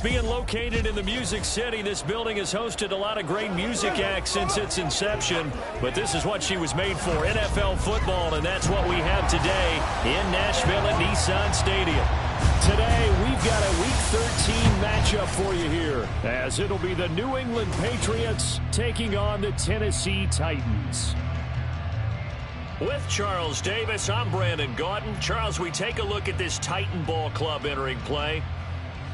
Being located in the Music City, this building has hosted a lot of great music acts since its inception. But this is what she was made for, NFL football, and that's what we have today in Nashville at Nissan Stadium. Today, we've got a Week 13 matchup for you here, as it'll be the New England Patriots taking on the Tennessee Titans. With Charles Davis, I'm Brandon Gaudin. Charles, we take a look at this Titan ball club entering play.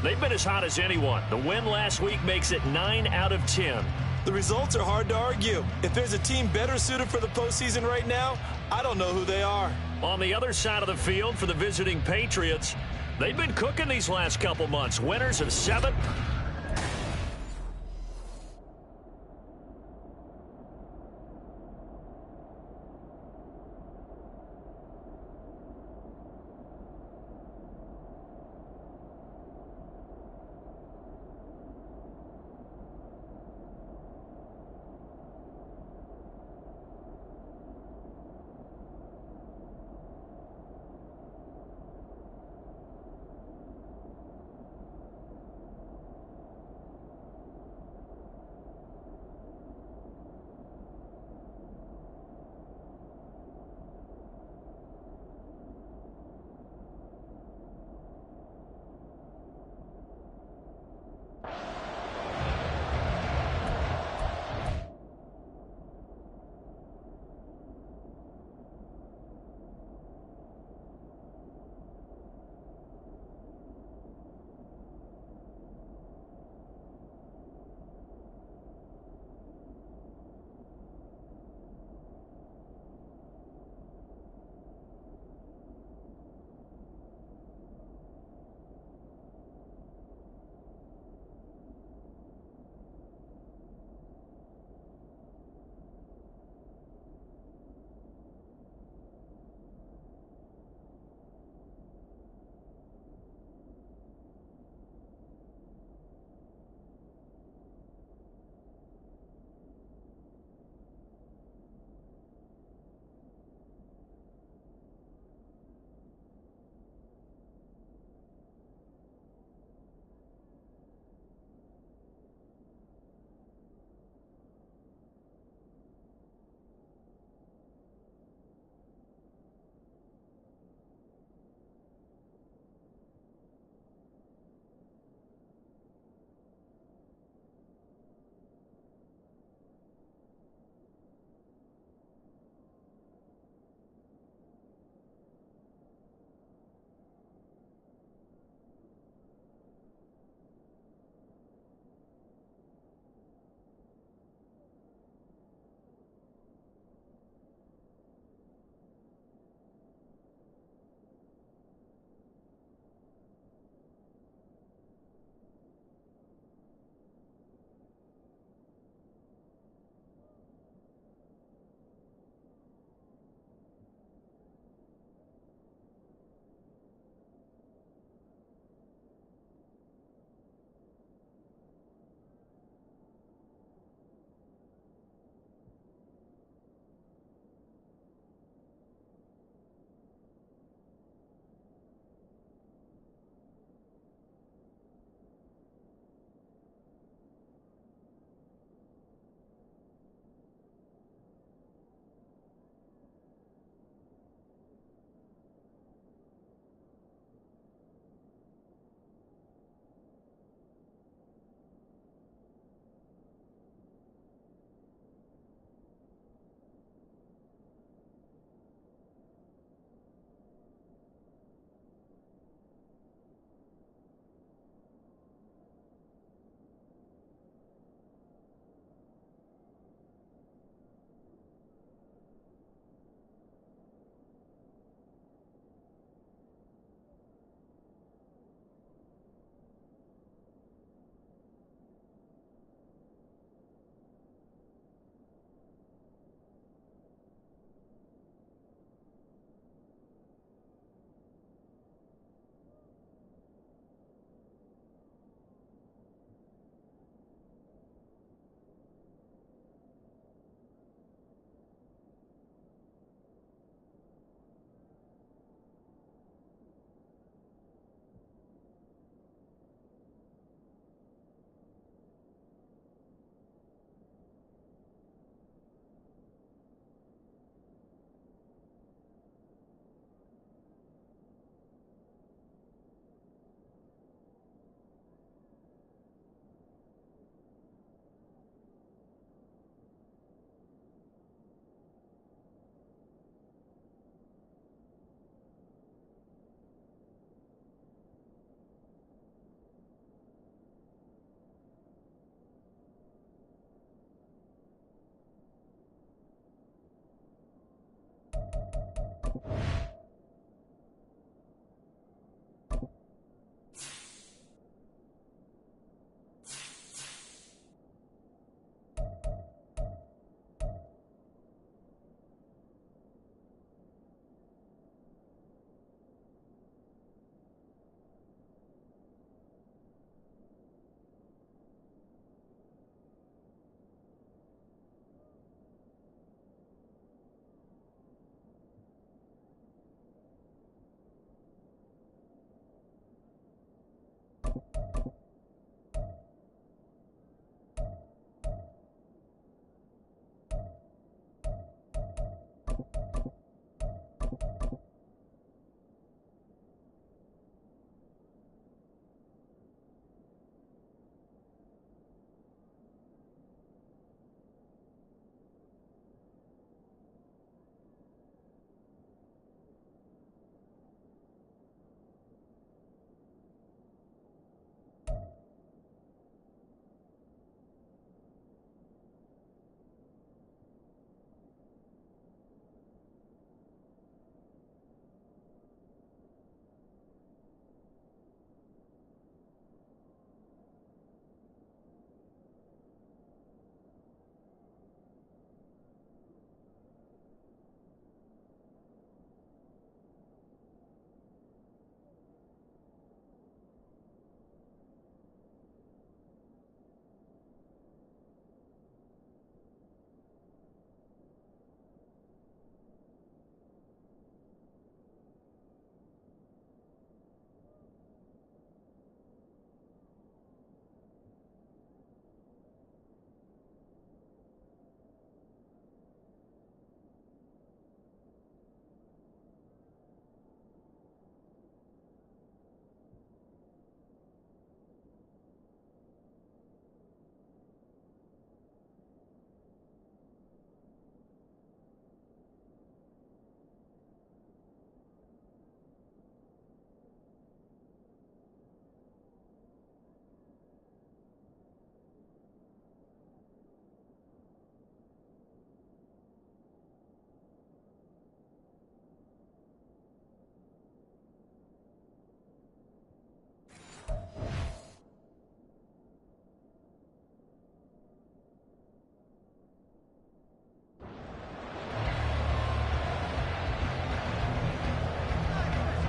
They've been as hot as anyone. The win last week makes it 9 out of 10. The results are hard to argue. If there's a team better suited for the postseason right now, I don't know who they are. On the other side of the field for the visiting Patriots, they've been cooking these last couple months. Winners of 7.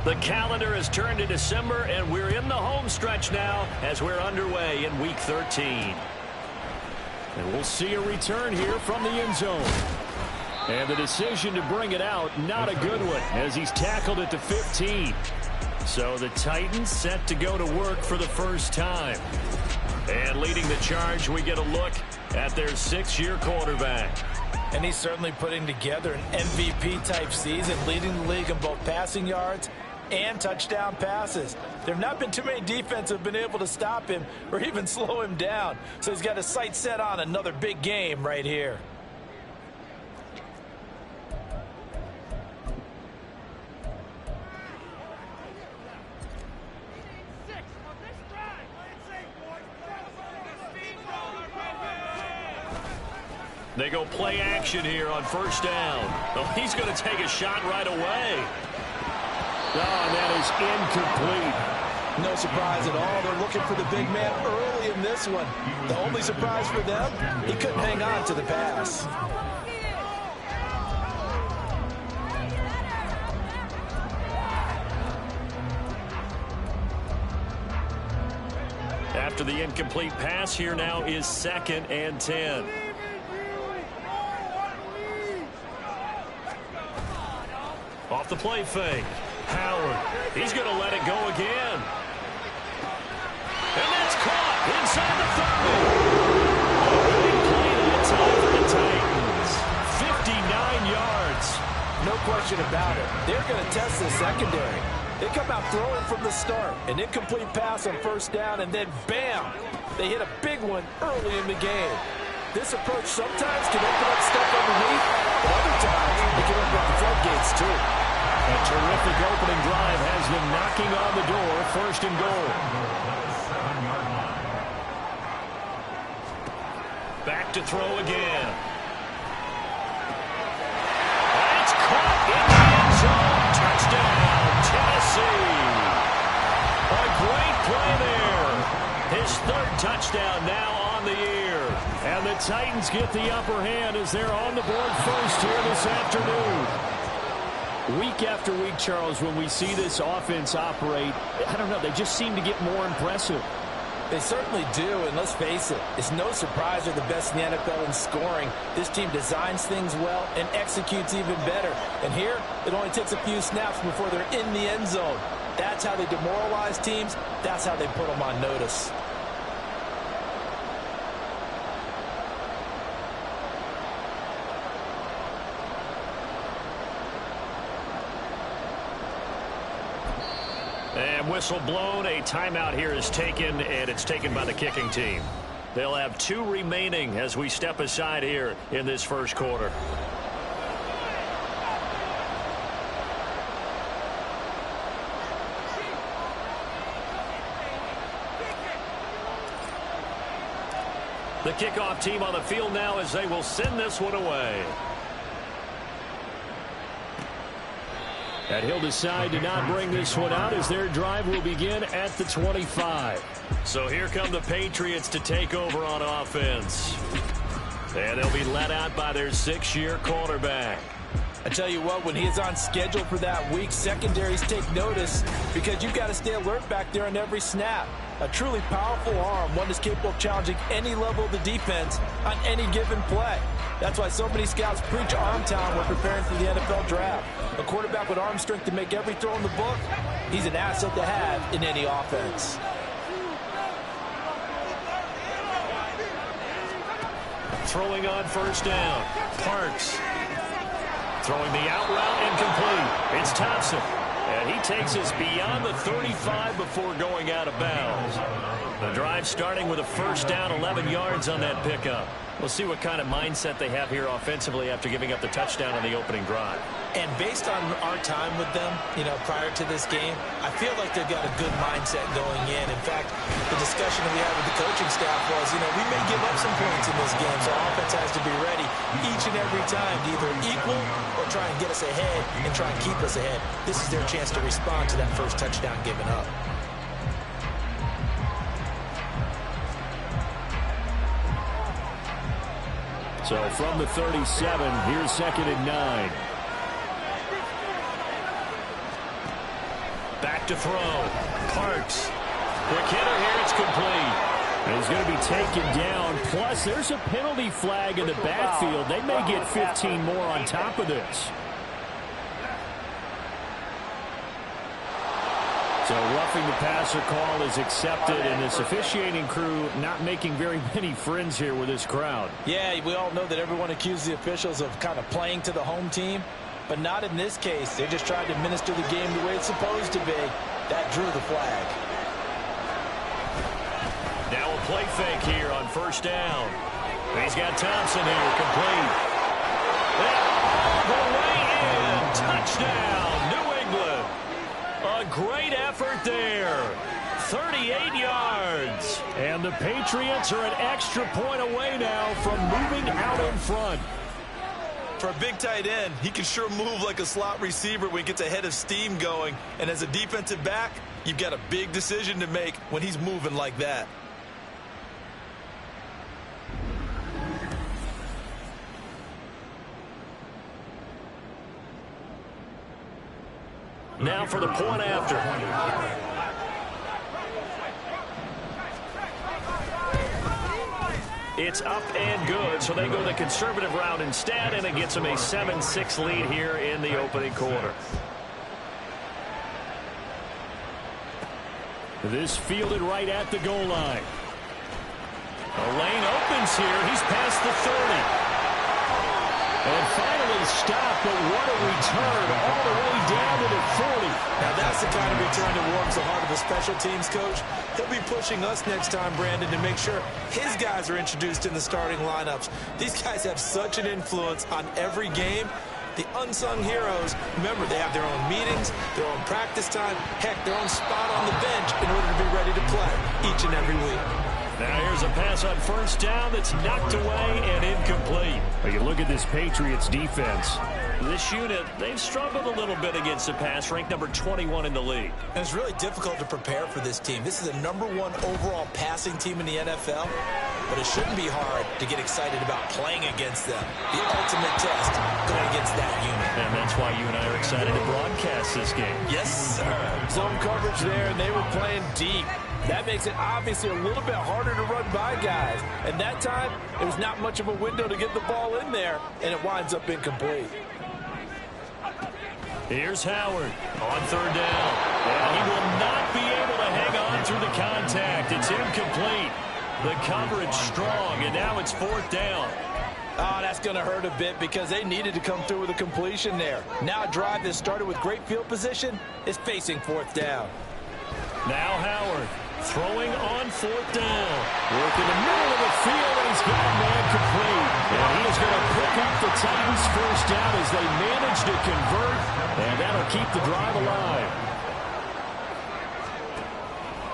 The calendar has turned to December, and we're in the home stretch now as we're underway in Week 13. And we'll see a return here from the end zone. And the decision to bring it out, not a good one, as he's tackled at the 15. So the Titans set to go to work for the first time. And leading the charge, we get a look at their 6-year quarterback. And he's certainly putting together an MVP-type season, leading the league in both passing yards and touchdown passes. There have not been too many defenses that have been able to stop him or even slow him down. So he's got his sights set on another big game right here. They go play action here on first down. Oh, he's going to take a shot right away. Oh, and that is incomplete. No surprise at all. They're looking for the big man early in this one. The only surprise for them, he couldn't hang on to the pass. After the incomplete pass, here now is 2nd and 10. Off the play fake. Howard. He's going to let it go again. And that's caught inside the 30. A big play that time for the Titans. 59 yards. No question about it. They're going to test the secondary. They come out throwing from the start. An incomplete pass on first down, and then bam! They hit a big one early in the game. This approach sometimes can open up stuff underneath, but other times it can open up the floodgates too. A terrific opening drive has them knocking on the door, 1st and goal. Back to throw again. That's caught in the end zone. Touchdown, Tennessee. A great play there. His 3rd touchdown now on the year. And the Titans get the upper hand as they're on the board first here this afternoon. Week after week, Charles, when we see this offense operate, I don't know, they just seem to get more impressive. They certainly do, and let's face it, it's no surprise they're the best in the NFL in scoring. This team designs things well and executes even better. And here, it only takes a few snaps before they're in the end zone. That's how they demoralize teams. That's how they put them on notice. And whistle blown. A timeout here is taken, and it's taken by the kicking team. They'll have 2 remaining as we step aside here in this first quarter. The kickoff team on the field now as they will send this one away. And he'll decide to not bring this one out as their drive will begin at the 25. So here come the Patriots to take over on offense. And they'll be let out by their 6-year quarterback. I tell you what, when he is on schedule for that week, secondaries take notice because you've got to stay alert back there on every snap. A truly powerful arm, one that's capable of challenging any level of the defense on any given play. That's why so many scouts preach arm talent when preparing for the NFL draft. A quarterback with arm strength to make every throw in the book, he's an asset to have in any offense. Throwing on first down. Parks. Throwing the out route incomplete. It's Thompson. And he takes us beyond the 35 before going out of bounds. The drive starting with a first down, 11 yards on that pickup. We'll see what kind of mindset they have here offensively after giving up the touchdown on the opening drive. And based on our time with them, prior to this game, I feel like they've got a good mindset going in. In fact, the discussion that we had with the coaching staff was, we may give up some points in this game, so offense has to be ready each and every time to either equal or try and get us ahead and try and keep us ahead. This is their chance to respond to that first touchdown given up. So from the 37, here's 2nd and 9. Back to throw. Parks. Quick hitter here. It's complete. And he's going to be taken down. Plus, there's a penalty flag in the backfield. They may get 15 more on top of this. So roughing the passer call is accepted, and this officiating crew not making very many friends here with this crowd. Yeah, we all know that everyone accuses the officials of kind of playing to the home team, but not in this case. They just tried to administer the game the way it's supposed to be. That drew the flag. Now a play fake here on first down. He's got Thompson here, complete. All the way in. Touchdown, New England. A great effort there. 38 yards. And the Patriots are an extra point away now from moving out in front. For a big tight end, he can sure move like a slot receiver when he gets a head of steam going. And as a defensive back, you've got a big decision to make when he's moving like that. Now for the point after. It's up and good, so they go the conservative route instead, and it gets them a 7-6 lead here in the opening quarter. This fielded right at the goal line. The lane opens here. He's past the 30. And finally stopped, but what a return all the way down to the 40. Now that's the kind of return that warms the heart of a special teams coach. He'll be pushing us next time, Brandon, to make sure his guys are introduced in the starting lineups. These guys have such an influence on every game. The unsung heroes, remember, they have their own meetings, their own practice time, heck, their own spot on the bench in order to be ready to play each and every week. Now here's a pass on first down that's knocked away and incomplete. Well, you look at this Patriots defense. This unit, they've struggled a little bit against the pass, ranked number 21 in the league. And it's really difficult to prepare for this team. This is the #1 overall passing team in the NFL, but it shouldn't be hard to get excited about playing against them. The ultimate test going against that unit. And that's why you and I are excited to broadcast this game. Yes, sir. Zone coverage there, and they were playing deep. That makes it obviously a little bit harder to run by guys. And that time, it was not much of a window to get the ball in there, and it winds up incomplete. Here's Howard on third down. And he will not be able to hang on through the contact. It's incomplete. The coverage strong, and now it's fourth down. Oh, that's going to hurt a bit because they needed to come through with a completion there. Now a drive that started with great field position is facing fourth down. Now Howard throwing on fourth down. Work in the middle of the field, and he's got a man complete. And he is going to pick up the Titans' first down as they manage to convert, and that'll keep the drive alive.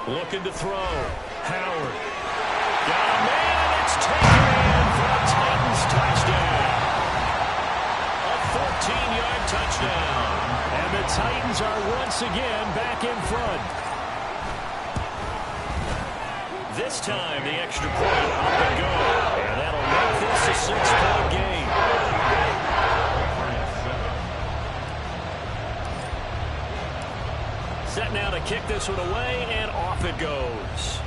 Looking to throw. Howard. Got a man, and it's taken in for a Titans touchdown. A 14-yard touchdown. And the Titans are once again back in front. This time, the extra point up and go. And that'll make this a 6-point game. Set now to kick this one away, and off it goes.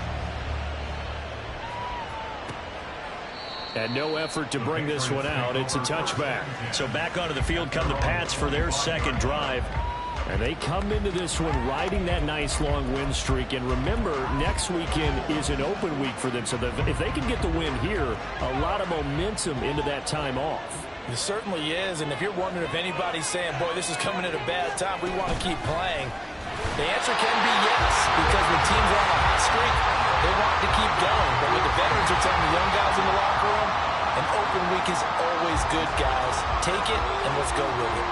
And no effort to bring this one out. It's a touchback. So back onto the field come the Pats for their second drive. And they come into this one riding that nice long win streak. And remember, next weekend is an open week for them. So if they can get the win here, a lot of momentum into that time off. It certainly is. And if you're wondering if anybody's saying, boy, this is coming at a bad time, we want to keep playing, the answer can be yes. Because when teams are on a hot streak, they want to keep going. But what the veterans are telling the young guys in the locker room, an open week is always good, guys. Take it and let's go with it.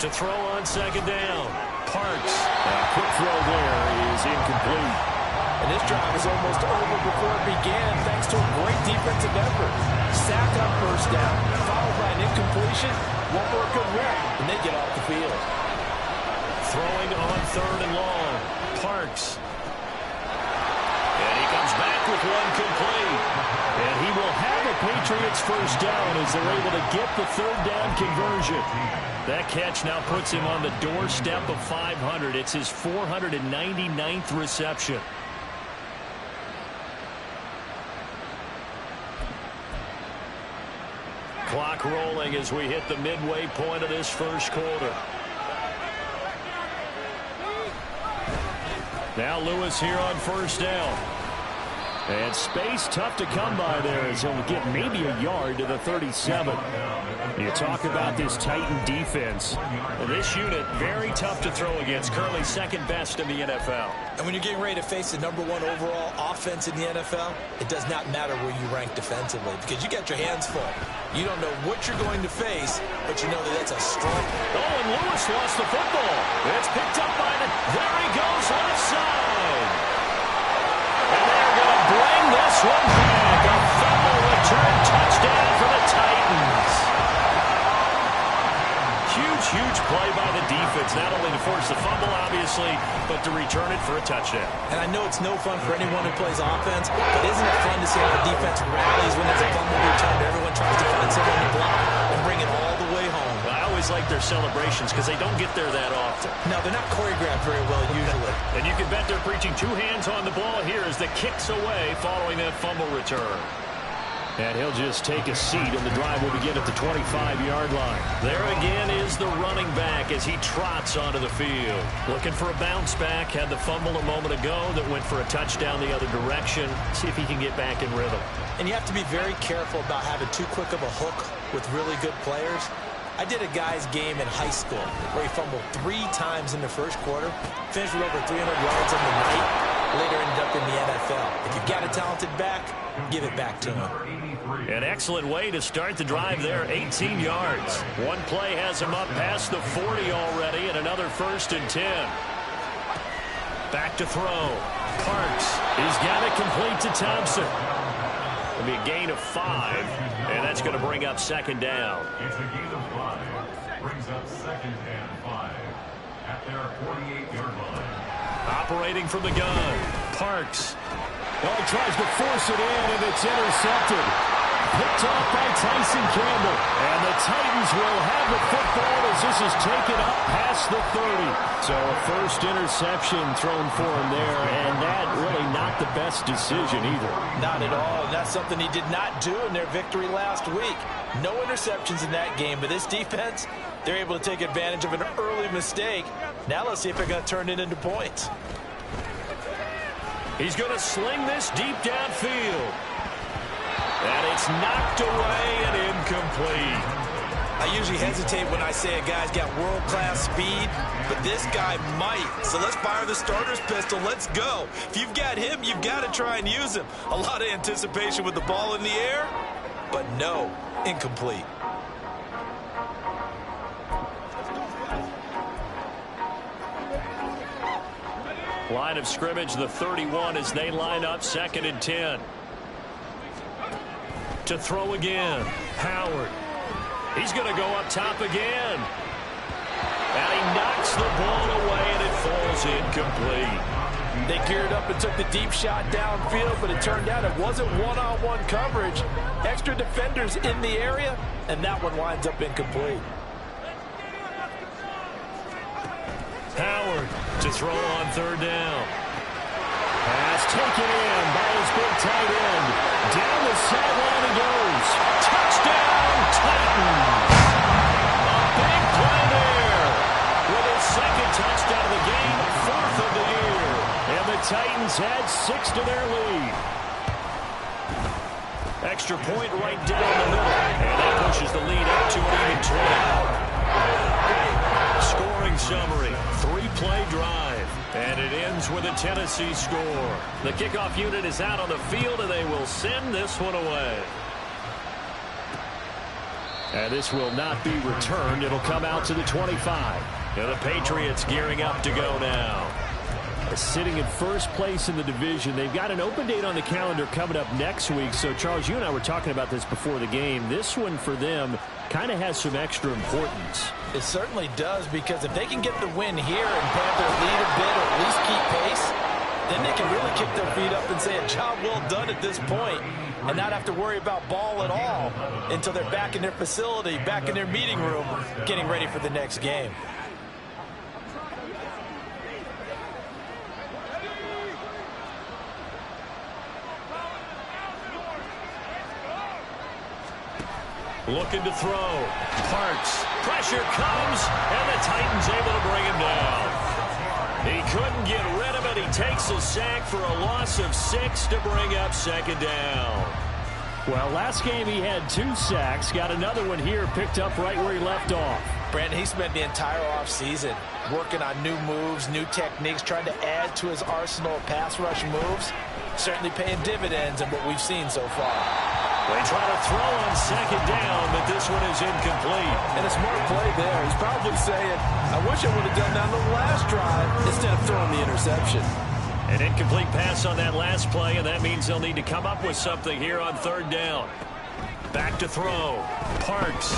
To throw on second down. Parks. A quick throw there is incomplete. And this drive is almost over before it began thanks to a great defensive effort. Sack on first down, followed by an incompletion. One more good rep, and they get off the field. Throwing on third and long. Parks. And he comes back with one complete. And he will have a Patriots first down as they're able to get the third down conversion. That catch now puts him on the doorstep of 500. It's his 499th reception. Clock rolling as we hit the midway point of this first quarter. Now Lewis here on first down. And space tough to come by there as he'll get maybe a yard to the 37. You talk about this Titan defense. And this unit, very tough to throw against. Currently second best in the NFL. And when you're getting ready to face the #1 overall offense in the NFL, it does not matter where you rank defensively because you got your hands full. You don't know what you're going to face, but you know that that's a strong. Oh, and Lewis lost the football. It's picked up by the. There he goes, left side. And they're going to bring this one back. A fumble return touchdown for the Titans. Huge play by the defense, not only to force the fumble, obviously, but to return it for a touchdown. And I know it's no fun for anyone who plays offense, but isn't it fun to see how the defense rallies when there's a fumble return? Everyone tries to find someone to block and bring it all the way home. I always like their celebrations because they don't get there that often. No, they're not choreographed very well usually. And you can bet they're preaching two hands on the ball here as the kicks away following that fumble return. And he'll just take a seat, and the drive will begin at the 25-yard line. There again is the running back as he trots onto the field. Looking for a bounce back. Had the fumble a moment ago that went for a touchdown the other direction. See if he can get back in rhythm. And you have to be very careful about having too quick of a hook with really good players. I did a guy's game in high school where he fumbled 3 times in the first quarter, finished with over 300 yards on the night, later ended up in the NFL. If you've got a talented back, give it back to him. An excellent way to start the drive there, 18 yards. One play has him up past the 40 already, and another 1st and 10. Back to throw. Parks. He's got it complete to Thompson. It'll be a gain of 5, and that's going to bring up 2nd down. It's a gain of 5. Brings up 2nd and 5 at their 48-yard line. Operating from the gun. Parks. Oh, he tries to force it in, and it's intercepted. Picked off by Tyson Campbell. And the Titans will have the football as this is taken up past the 30. So a first interception thrown for him there, and that really not the best decision either. Not at all, and that's something he did not do in their victory last week. No interceptions in that game, but this defense, they're able to take advantage of an early mistake. Now let's see if they're going to turn it into points. He's going to sling this deep downfield. And it's knocked away and incomplete. I usually hesitate when I say a guy's got world-class speed, but this guy might. So let's fire the starter's pistol. Let's go. If you've got him, you've got to try and use him. A lot of anticipation with the ball in the air, but no, incomplete. Line of scrimmage, the 31 as they line up 2nd and 10. To throw again, Howard. He's going to go up top again. And he knocks the ball away, and it falls incomplete. They geared up and took the deep shot downfield, but it turned out it wasn't one-on-one coverage. Extra defenders in the area, and that one winds up incomplete. Howard to throw on 3rd down. Pass taken in by his big tight end. Down the sideline he goes. Touchdown, Titans. A big play there. With his 2nd touchdown of the game, 4th of the year. And the Titans add 6 to their lead. Extra point right down the middle. And that pushes the lead up to an even 12. Scoring summary, 3-play drive, and it ends with a Tennessee score. The kickoff unit is out on the field, and they will send this one away. And this will not be returned. It'll come out to the 25. And the Patriots gearing up to go now. Sitting in first place in the division. They've got an open date on the calendar coming up next week. So, Charles, you and I were talking about this before the game. This one for them kind of has some extra importance. It certainly does, because if they can get the win here and pad their lead a bit or at least keep pace, then they can really kick their feet up and say a job well done at this point and not have to worry about ball at all until they're back in their facility, back in their meeting room, getting ready for the next game. Looking to throw. Parks. Pressure comes, and the Titans able to bring him down. He couldn't get rid of it. He takes a sack for a loss of 6 to bring up second down. Well, last game he had 2 sacks. Got another one here, picked up right where he left off. Brandon, he spent the entire offseason working on new moves, new techniques, trying to add to his arsenal of pass rush moves. Certainly paying dividends in what we've seen so far. They try to throw on second down, but this one is incomplete. And a smart play there. He's probably saying, I wish I would have done that on the last drive instead of throwing the interception. An incomplete pass on that last play, and that means they'll need to come up with something here on third down. Back to throw. Parks.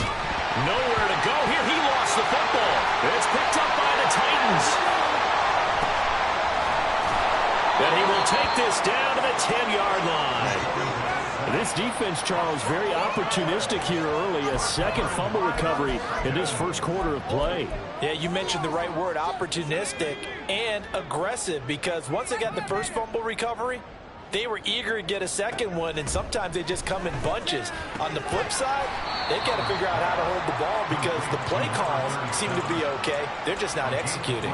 Nowhere to go here. He lost the football. It's picked up by the Titans. And he will take this down to the 10-yard line. This defense, Charles, very opportunistic here early. A second fumble recovery in this first quarter of play. Yeah, you mentioned the right word, opportunistic and aggressive, because once they got the first fumble recovery, they were eager to get a second one, and sometimes they just come in bunches. On the flip side, they've got to figure out how to hold the ball because the play calls seem to be okay. They're just not executing.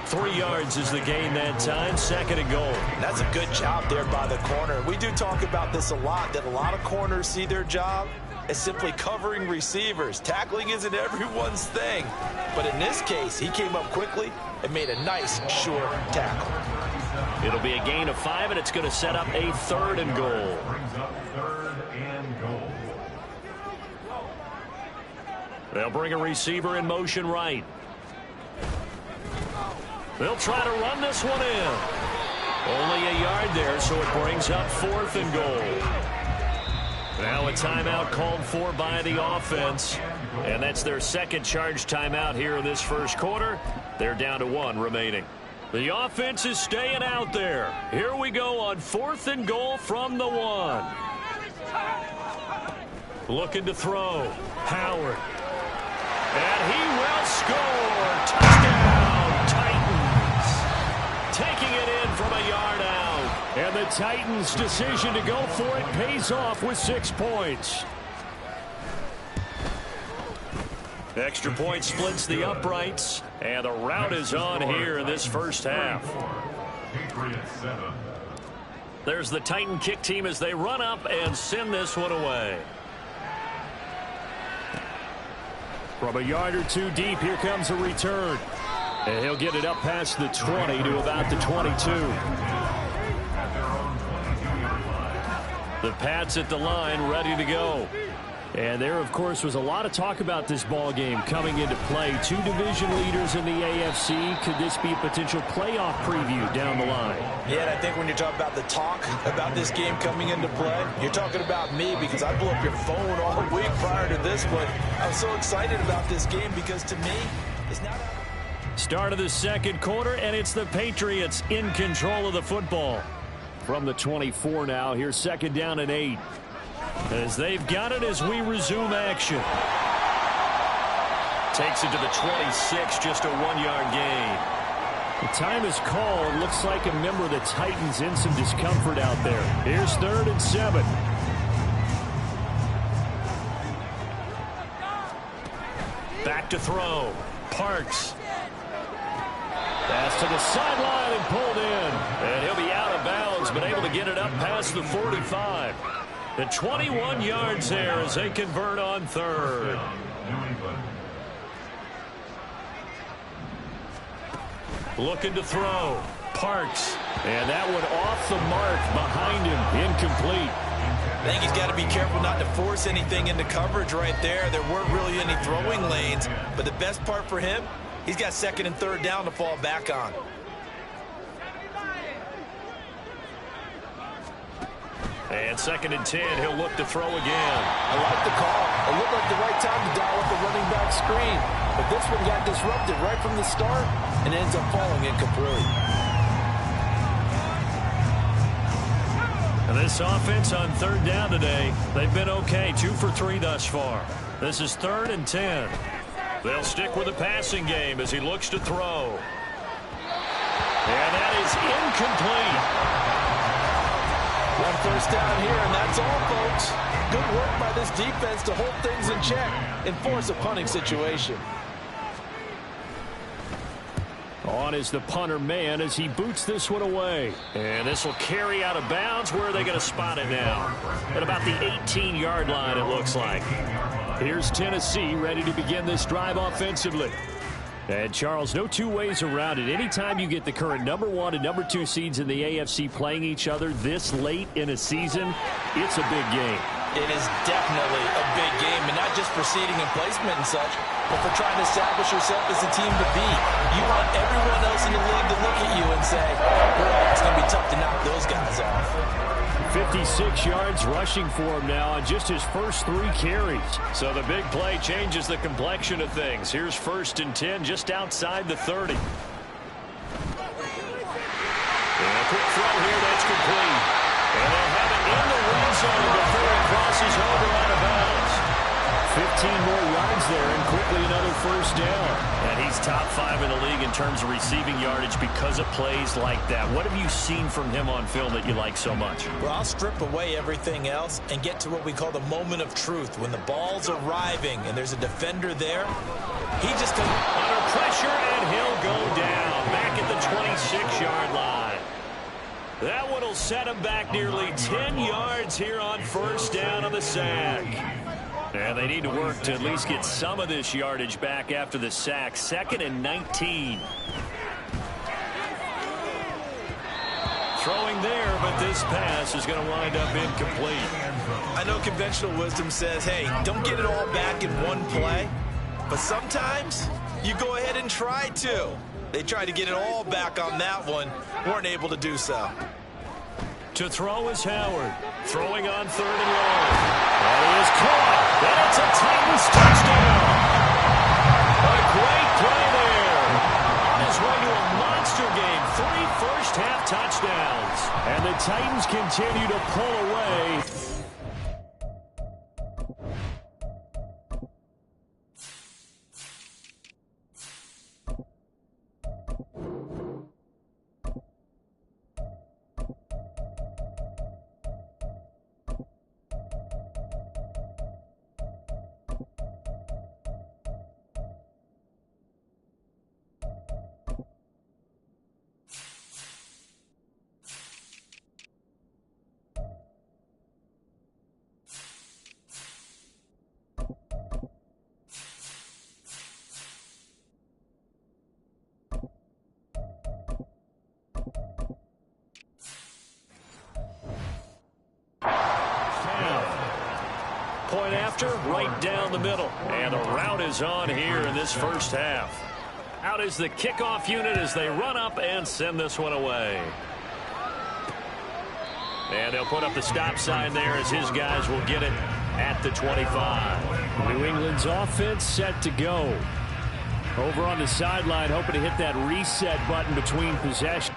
3 yards is the gain that time, second and goal. And that's a good job there by the corner. We do talk about this a lot, that a lot of corners see their job as simply covering receivers. Tackling isn't everyone's thing. But in this case, he came up quickly and made a nice, short tackle. It'll be a gain of 5, and it's going to set up a third and goal. Brings up third and goal. They'll bring a receiver in motion right. They'll try to run this one in. Only a yard there, so it brings up fourth and goal. Now a timeout called for by the offense. And that's their second charge timeout here in this first quarter. They're down to 1 remaining. The offense is staying out there. Here we go on fourth and goal from the 1. Looking to throw. Howard. And he will score. Touchdown, Titans. Taking it in from a yard out. And the Titans' decision to go for it pays off with 6 points. Extra point splits the uprights. And the rout is on here in this first half. There's the Titan kick team as they run up and send this one away. From a yard or 2 deep, here comes a return. And he'll get it up past the 20 to about the 22. The Pats at the line, ready to go. And there, of course, was a lot of talk about this ball game coming into play. 2 division leaders in the AFC. Could this be a potential playoff preview down the line? Yeah, and I think when you're talking about the talk about this game coming into play, you're talking about me because I blew up your phone all week prior to this one. I was so excited about this game because to me, it's not... Start of the second quarter, and it's the Patriots in control of the football. From the 24 now, here's second down and 8. As they've got it as we resume action. Takes it to the 26, just a 1-yard gain. The time is called. Looks like a member of the Titans in some discomfort out there. Here's third and 7. Back to throw. Parks. Pass to the sideline and pulled in. And he'll be out of bounds, but able to get it up past the 45. The 21 yards there as they convert on third. Looking to throw. Parks. And that one off the mark behind him. Incomplete. I think he's got to be careful not to force anything into coverage right there. There weren't really any throwing lanes. But the best part for him, he's got second and third down to fall back on. And second and 10, he'll look to throw again. I like the call. It looked like the right time to dial up the running back screen. But this one got disrupted right from the start and ends up falling incomplete. This offense on third down today, they've been okay. 2 for 3 thus far. This is 3rd and 10. They'll stick with the passing game as he looks to throw. And that is incomplete. 1 first down here, and that's all, folks. Good work by this defense to hold things in check and force a punting situation. On is the punter man as he boots this one away. And this will carry out of bounds. Where are they going to spot it now? At about the 18-yard line, it looks like. Here's Tennessee ready to begin this drive offensively. And, Charles, no two ways around it. Anytime you get the current number 1 and number 2 seeds in the AFC playing each other this late in a season, it's a big game. It is definitely a big game, and not just for seeding and placement and such, but for trying to establish yourself as a team to beat. You want everyone else in the league to look at you and say, well, it's going to be tough to knock those guys off. 56 yards rushing for him now on just his first 3 carries. So the big play changes the complexion of things. Here's 1st and 10 just outside the 30. And a quick throw here, that's complete. And they'll have it in the red zone before it crosses over out of bounds. 15 more yards there and quickly another first down. And he's top 5 in the league in terms of receiving yardage because of plays like that. What have you seen from him on film that you like so much? Well, I'll strip away everything else and get to what we call the moment of truth. When the ball's arriving and there's a defender there, he just comes under pressure and he'll go down back at the 26-yard line. That one will set him back nearly 10 yards here on first down on the sack. And they need to work to at least get some of this yardage back after the sack. 2nd and 19. Throwing there, but this pass is going to wind up incomplete. I know conventional wisdom says, hey, don't get it all back in one play. But sometimes you go ahead and try to. They tried to get it all back on that one. Weren't able to do so. To throw is Howard. Throwing on 3rd and long. That is caught. And it's a Titans touchdown. A great play there. On his way to a monster game. 3 first-half touchdowns. And the Titans continue to pull away. Point after, right down the middle. And the route is on here in this first half. Out is the kickoff unit as they run up and send this one away. And they'll put up the stop sign there as his guys will get it at the 25. New England's offense set to go. Over on the sideline, hoping to hit that reset button between possessions.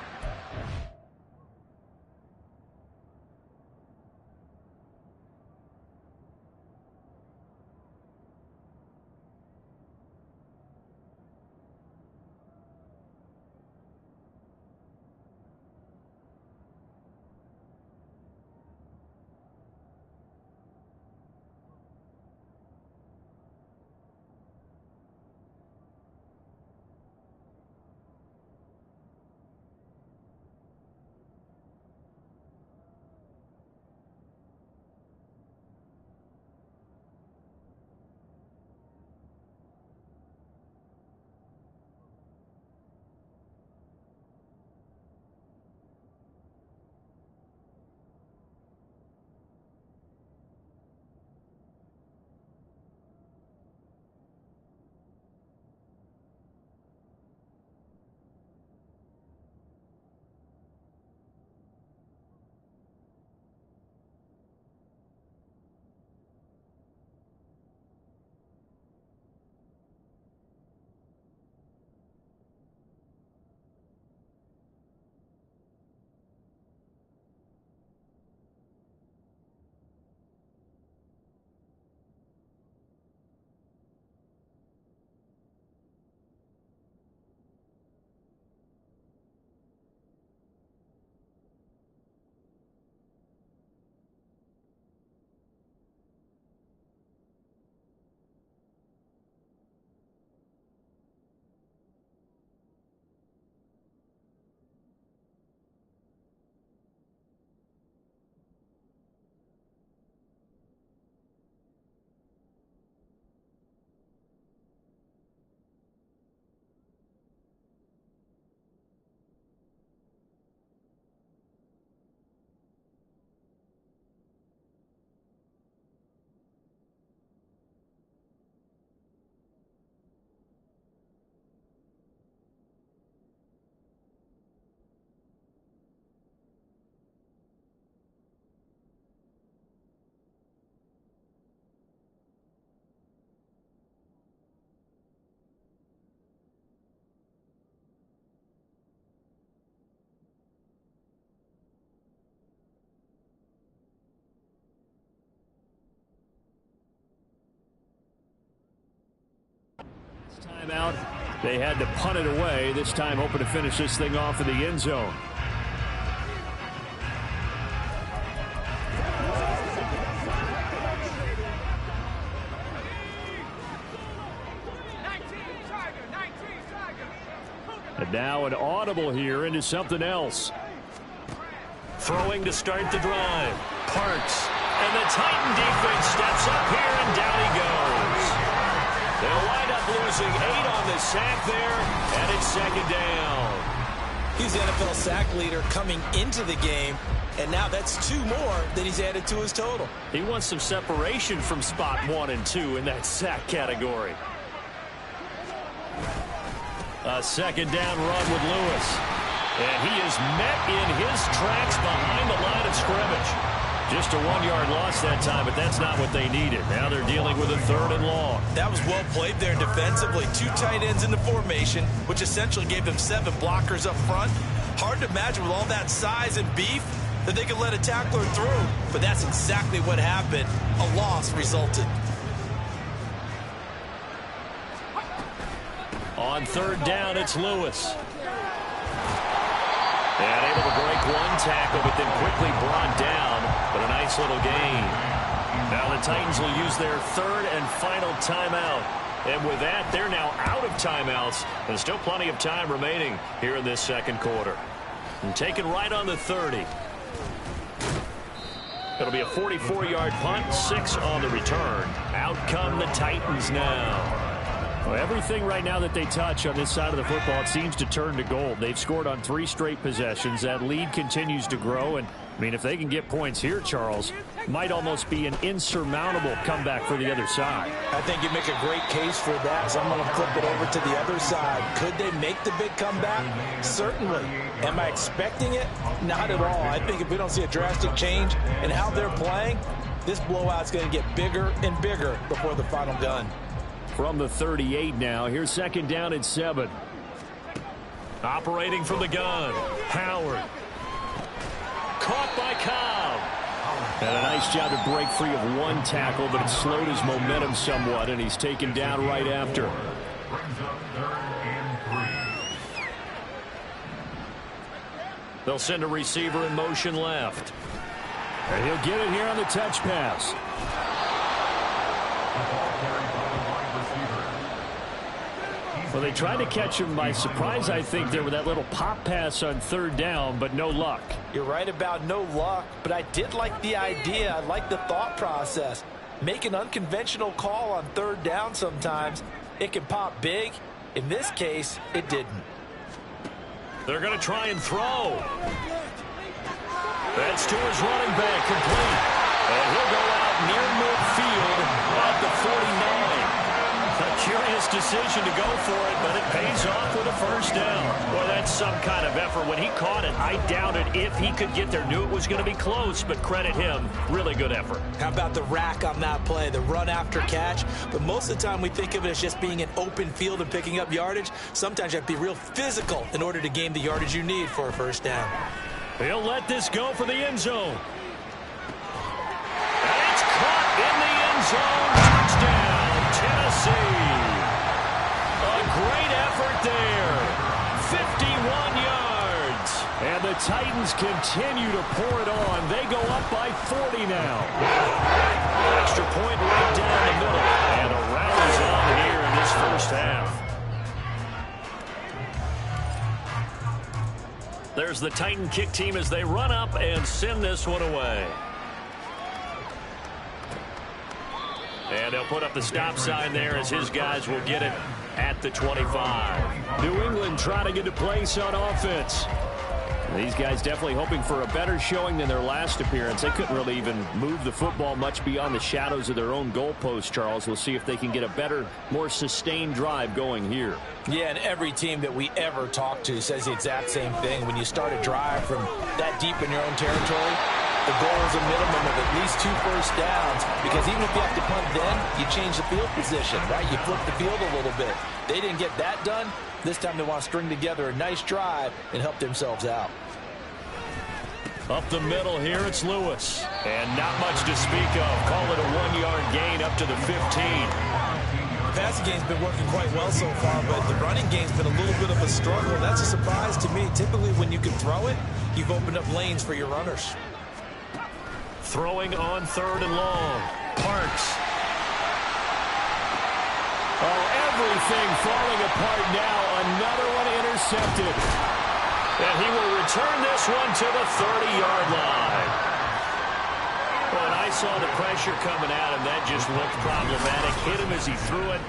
Out. They had to punt it away, this time hoping to finish this thing off in the end zone. And now an audible here into something else. Throwing to start the drive. Parks. And the Titan defense steps up here, and down he goes. They'll wind up losing 8 on the sack there, and it's second down. He's the NFL sack leader coming into the game, and now that's 2 more that he's added to his total. He wants some separation from spot 1 and 2 in that sack category. A second down run with Lewis. And he is met in his tracks behind the line of scrimmage. Just a 1-yard loss that time, but that's not what they needed. Now they're dealing with a 3rd and long. That was well played there defensively. 2 tight ends in the formation, which essentially gave them 7 blockers up front. Hard to imagine with all that size and beef that they could let a tackler through, but that's exactly what happened. A loss resulted. On 3rd down, it's Lewis. And able to break 1 tackle, but then quickly brought down. But a nice little gain. Now the Titans will use their 3rd and final timeout. And with that, they're now out of timeouts. And still plenty of time remaining here in this second quarter. And taken right on the 30. It'll be a 44-yard punt, 6 on the return. Out come the Titans now. Well, everything right now that they touch on this side of the football, it seems to turn to gold. They've scored on 3 straight possessions. That lead continues to grow. And, I mean, if they can get points here, Charles, might almost be an insurmountable comeback for the other side. I think you make a great case for that, so I'm going to flip it over to the other side. Could they make the big comeback? Certainly. Am I expecting it? Not at all. I think if we don't see a drastic change in how they're playing, this blowout's going to get bigger and bigger before the final gun. From the 38 now, here's second down and 7. Operating from the gun, Howard. Caught by Cobb. And a nice job to break free of 1 tackle, but it slowed his momentum somewhat, and he's taken down right after. They'll send a receiver in motion left. And he'll get it here on the touch pass. Well, they tried to catch him by surprise, I think, there with that little pop pass on 3rd down, but no luck. You're right about no luck, but I did like the idea. I like the thought process. Make an unconventional call on 3rd down sometimes. It can pop big. In this case, it didn't. They're going to try and throw. That's to his running back, complete. And he'll go out near midfield at the 49. A curious decision to go for it, but it pays off with a first down. Boy, that's some kind of effort. When he caught it, I doubted if he could get there. Knew it was going to be close, but credit him. Really good effort. How about the rack on that play, the run after catch? But most of the time we think of it as just being an open field and picking up yardage. Sometimes you have to be real physical in order to gain the yardage you need for a first down. He'll let this go for the end zone. And it's caught in the end zone. Touchdown, Tennessee. A great effort there. 51 yards. And the Titans continue to pour it on. They go up by 40 now. Extra point right down the middle. And a rally's on here in this first half. There's the Titan kick team as they run up and send this one away. And they'll put up the stop sign there as his guys will get it at the 25. New England trying to get a place on offense. These guys definitely hoping for a better showing than their last appearance. They couldn't really even move the football much beyond the shadows of their own goalpost, Charles. We'll see if they can get a better, more sustained drive going here. Yeah, and every team that we ever talk to says the exact same thing. When you start a drive from that deep in your own territory, the goal is a minimum of at least 2 first downs, because even if you have to punt then, you change the field position, right? You flip the field a little bit. They didn't get that done. This time they want to string together a nice drive and help themselves out. Up the middle here, it's Lewis. And not much to speak of. Call it a 1-yard gain up to the 15. The passing game's been working quite well so far, but the running game's been a little bit of a struggle. That's a surprise to me. Typically, when you can throw it, you've opened up lanes for your runners. Throwing on 3rd and long. Parks. Oh, everything falling apart now. Another one intercepted. And he will return this one to the 30-yard line. Well, and I saw the pressure coming at him. That just looked problematic. Hit him as he threw it,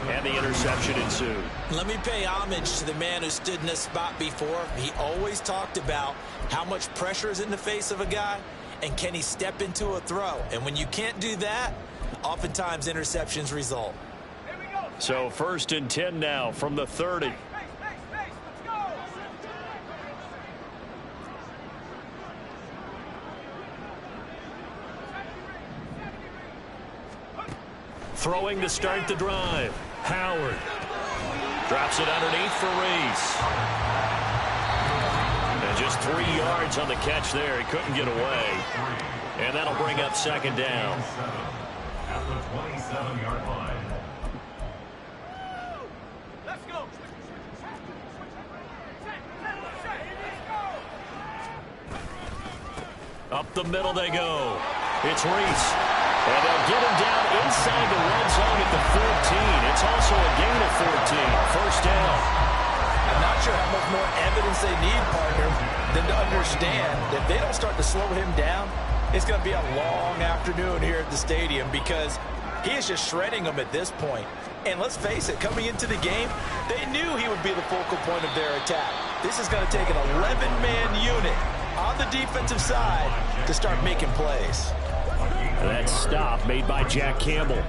and the interception ensued. Let me pay homage to the man who stood in this spot before. He always talked about how much pressure is in the face of a guy, and can he step into a throw. And when you can't do that, oftentimes interceptions result. So 1st and 10 now from the 30. Throwing to start the drive. Howard drops it underneath for Reese. And just 3 yards on the catch there. He couldn't get away. And that'll bring up 2nd down. At the 27-yard line. Up the middle they go. It's Reese. And they'll get him down inside the red zone at the 14. It's also a gain of 14. 1st down. I'm not sure how much more evidence they need, partner, than to understand that if they don't start to slow him down, it's going to be a long afternoon here at the stadium because he is just shredding them at this point. And let's face it, coming into the game, they knew he would be the focal point of their attack. This is going to take an 11-man unit on the defensive side to start making plays. That stop made by Jack Campbell.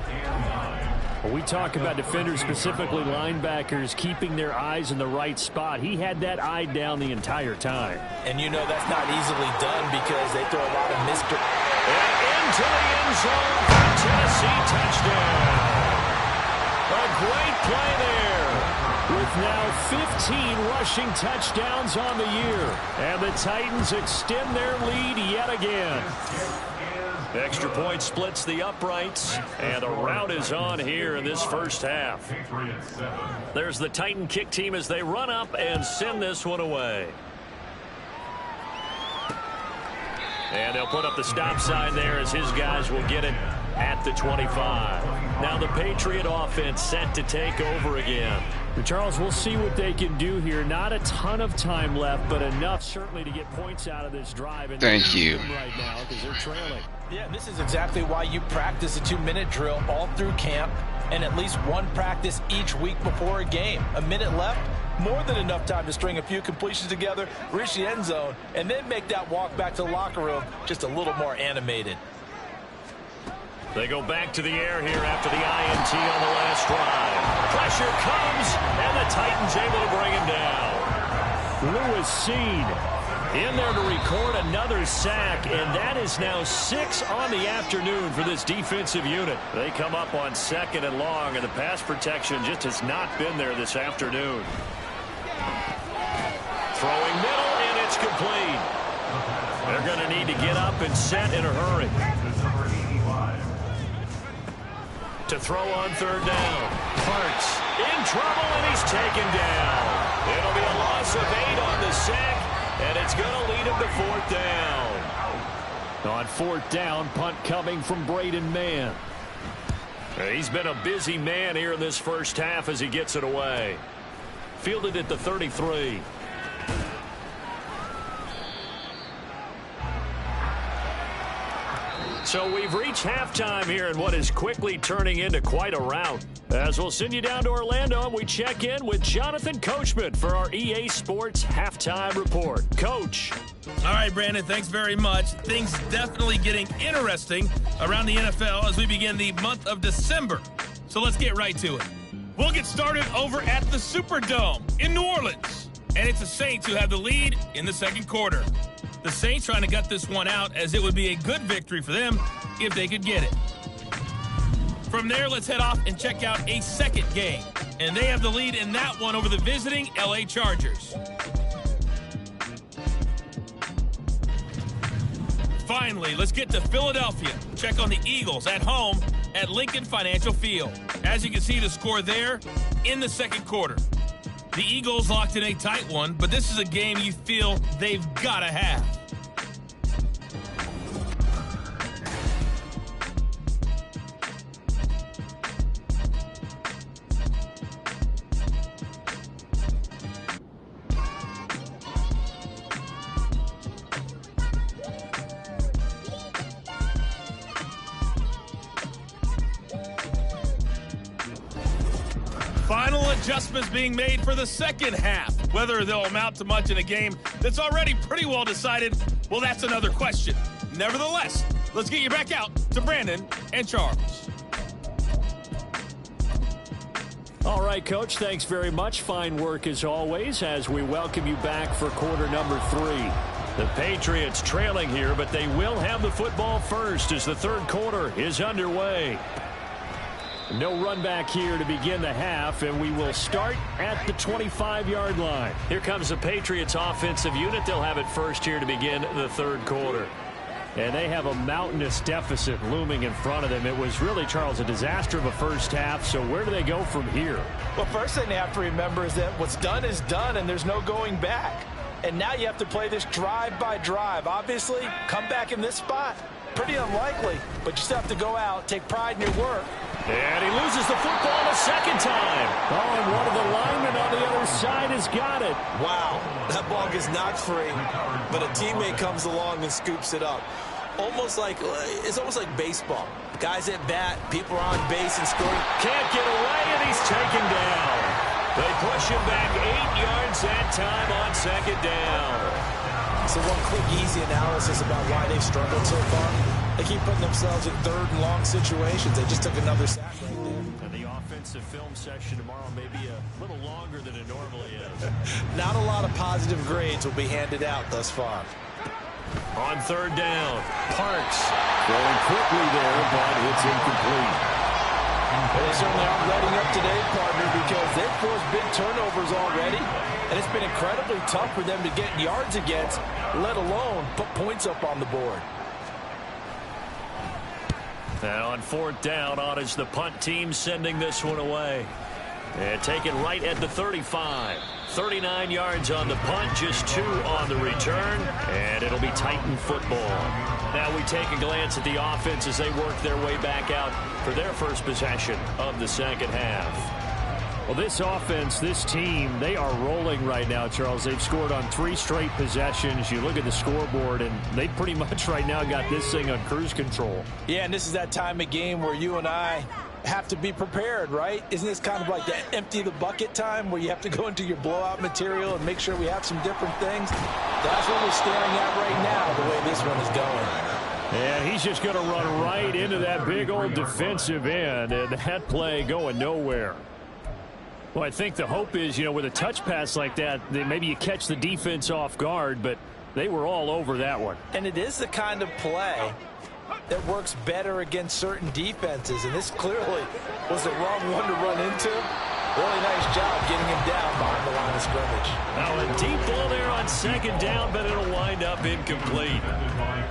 When we talk about defenders, specifically linebackers, keeping their eyes in the right spot, he had that eye down the entire time. And you know that's not easily done because they throw a lot of mystery. And into the end zone for Tennessee touchdown. A great play there. With now 15 rushing touchdowns on the year. And the Titans extend their lead yet again. Extra point splits the uprights, and a rout is on here in this 1st half. There's the Titan kick team as they run up and send this one away. And they'll put up the stop sign there as his guys will get it at the 25. Now the Patriot offense set to take over again. Charles, we'll see what they can do here. Not a ton of time left, but enough certainly to get points out of this drive. And thank you. Right now because they're trailing. Yeah, this is exactly why you practice a 2-minute drill all through camp and at least one practice each week before a game. A minute left, more than enough time to string a few completions together, reach the end zone, and then make that walk back to the locker room just a little more animated. They go back to the air here after the INT on the last drive. Pressure comes, and the Titans able to bring him down. Lewis Seed in there to record another sack, and that is now 6 on the afternoon for this defensive unit. They come up on 2nd and long, and the pass protection just has not been there this afternoon. Throwing middle, and it's complete. They're going to need to get up and set in a hurry. To throw on 3rd down. Parks in trouble, and he's taken down. It'll be a loss of 8 on the sack, and it's going to lead him to 4th down. On 4th down, punt coming from Braden Mann. He's been a busy man here in this 1st half as he gets it away. Fielded at the 33. So we've reached halftime here in what is quickly turning into quite a rout. As we'll send you down to Orlando, and we check in with Jonathan Coachman for our EA Sports Halftime Report. Coach. All right, Brandon, thanks very much. Things definitely getting interesting around the NFL as we begin the month of December. So let's get right to it. We'll get started over at the Superdome in New Orleans. And it's the Saints who have the lead in the 2nd quarter. The Saints trying to gut this one out as it would be a good victory for them if they could get it. From there, let's head off and check out a 2nd game. And they have the lead in that one over the visiting LA Chargers. Finally, let's get to Philadelphia. Check on the Eagles at home at Lincoln Financial Field. As you can see, the score there in the second quarter. The Eagles locked in a tight one, but this is a game you feel they've got to have. Final adjustments being made for the second half. Whether they'll amount to much in a game that's already pretty well decided, well, that's another question. Nevertheless, let's get you back out to Brandon and Charles. All right, Coach, thanks very much. Fine work as always as we welcome you back for quarter number 3. The Patriots trailing here, but they will have the football first as the third quarter is underway. No run back here to begin the half, and we will start at the 25-yard line. Here comes the Patriots offensive unit. They'll have it first here to begin the third quarter. And they have a mountainous deficit looming in front of them. It was really, Charles, a disaster of a first half, so where do they go from here? Well, first thing they have to remember is that what's done is done, and there's no going back. And now you have to play this drive by drive. Obviously, come back in this spot, pretty unlikely, but you still have to go out, take pride in your work. And he loses the football the second time. Oh, and one of the linemen on the other side has got it. Wow, that ball gets knocked free, but a teammate comes along and scoops it up. It's almost like baseball. Guys at bat, people are on base and scoring. Can't get away, and he's taken down. They push him back 8 yards that time on second down. So one quick, easy analysis about why they've struggled so far. They keep putting themselves in third and long situations. They just took another sack right there. And the offensive film session tomorrow may be a little longer than it normally is. Not a lot of positive grades will be handed out thus far. On third down, Parks. Going quickly there, but it's incomplete. Well, they certainly aren't letting up today, partner, because they've forced big turnovers already, and it's been incredibly tough for them to get yards against, let alone put points up on the board. Now on fourth down, on is the punt team sending this one away. And taken right at the 35. 39 yards on the punt, just 2 on the return, and it'll be Titan football. Now we take a glance at the offense as they work their way back out for their first possession of the second half. Well, this offense, this team, they are rolling right now, Charles. They've scored on 3 straight possessions. You look at the scoreboard, and they pretty much right now got this thing on cruise control. Yeah, and this is that time of game where you and I have to be prepared, right? Isn't this kind of like that empty the bucket time where you have to go into your blowout material and make sure we have some different things? That's what we're staring at right now, the way this one is going. And he's just going to run right into that big old defensive end, and that play going nowhere. Well, I think the hope is, with a touch pass like that maybe you catch the defense off guard, but they were all over that one. And it is the kind of play that works better against certain defenses, and this clearly was the wrong one to run into. Really nice job getting him down behind the line of scrimmage. Now a deep ball there on second down, but it'll wind up incomplete.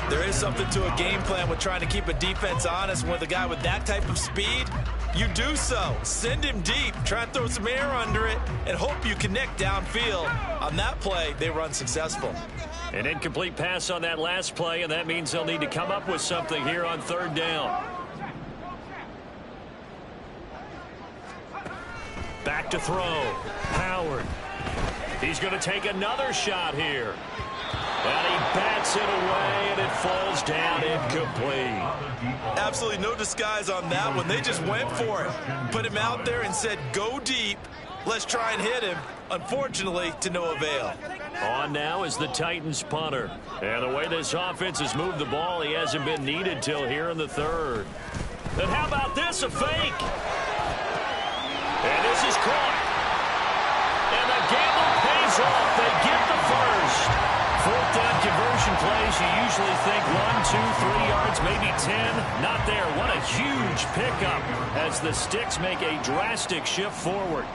There is something to a game plan with trying to keep a defense honest. With a guy with that type of speed, you do so. Send him deep, try and throw some air under it, and hope you connect downfield. On that play, they were unsuccessful. An incomplete pass on that last play, and that means they'll need to come up with something here on third down. Back to throw. Howard. He's going to take another shot here. And he bats it away, and it falls down incomplete. Absolutely no disguise on that one. They just went for it. Put him out there and said, go deep. Let's try and hit him. Unfortunately, to no avail. On now is the Titans punter. And the way this offense has moved the ball, he hasn't been needed till here in the third. And how about this, a fake? And this is caught. And the gamble pays off. They get the first. Fourth down conversion plays, you usually think 1, 2, 3 yards, maybe 10. Not there. What a huge pickup as the Sticks make a drastic shift forward.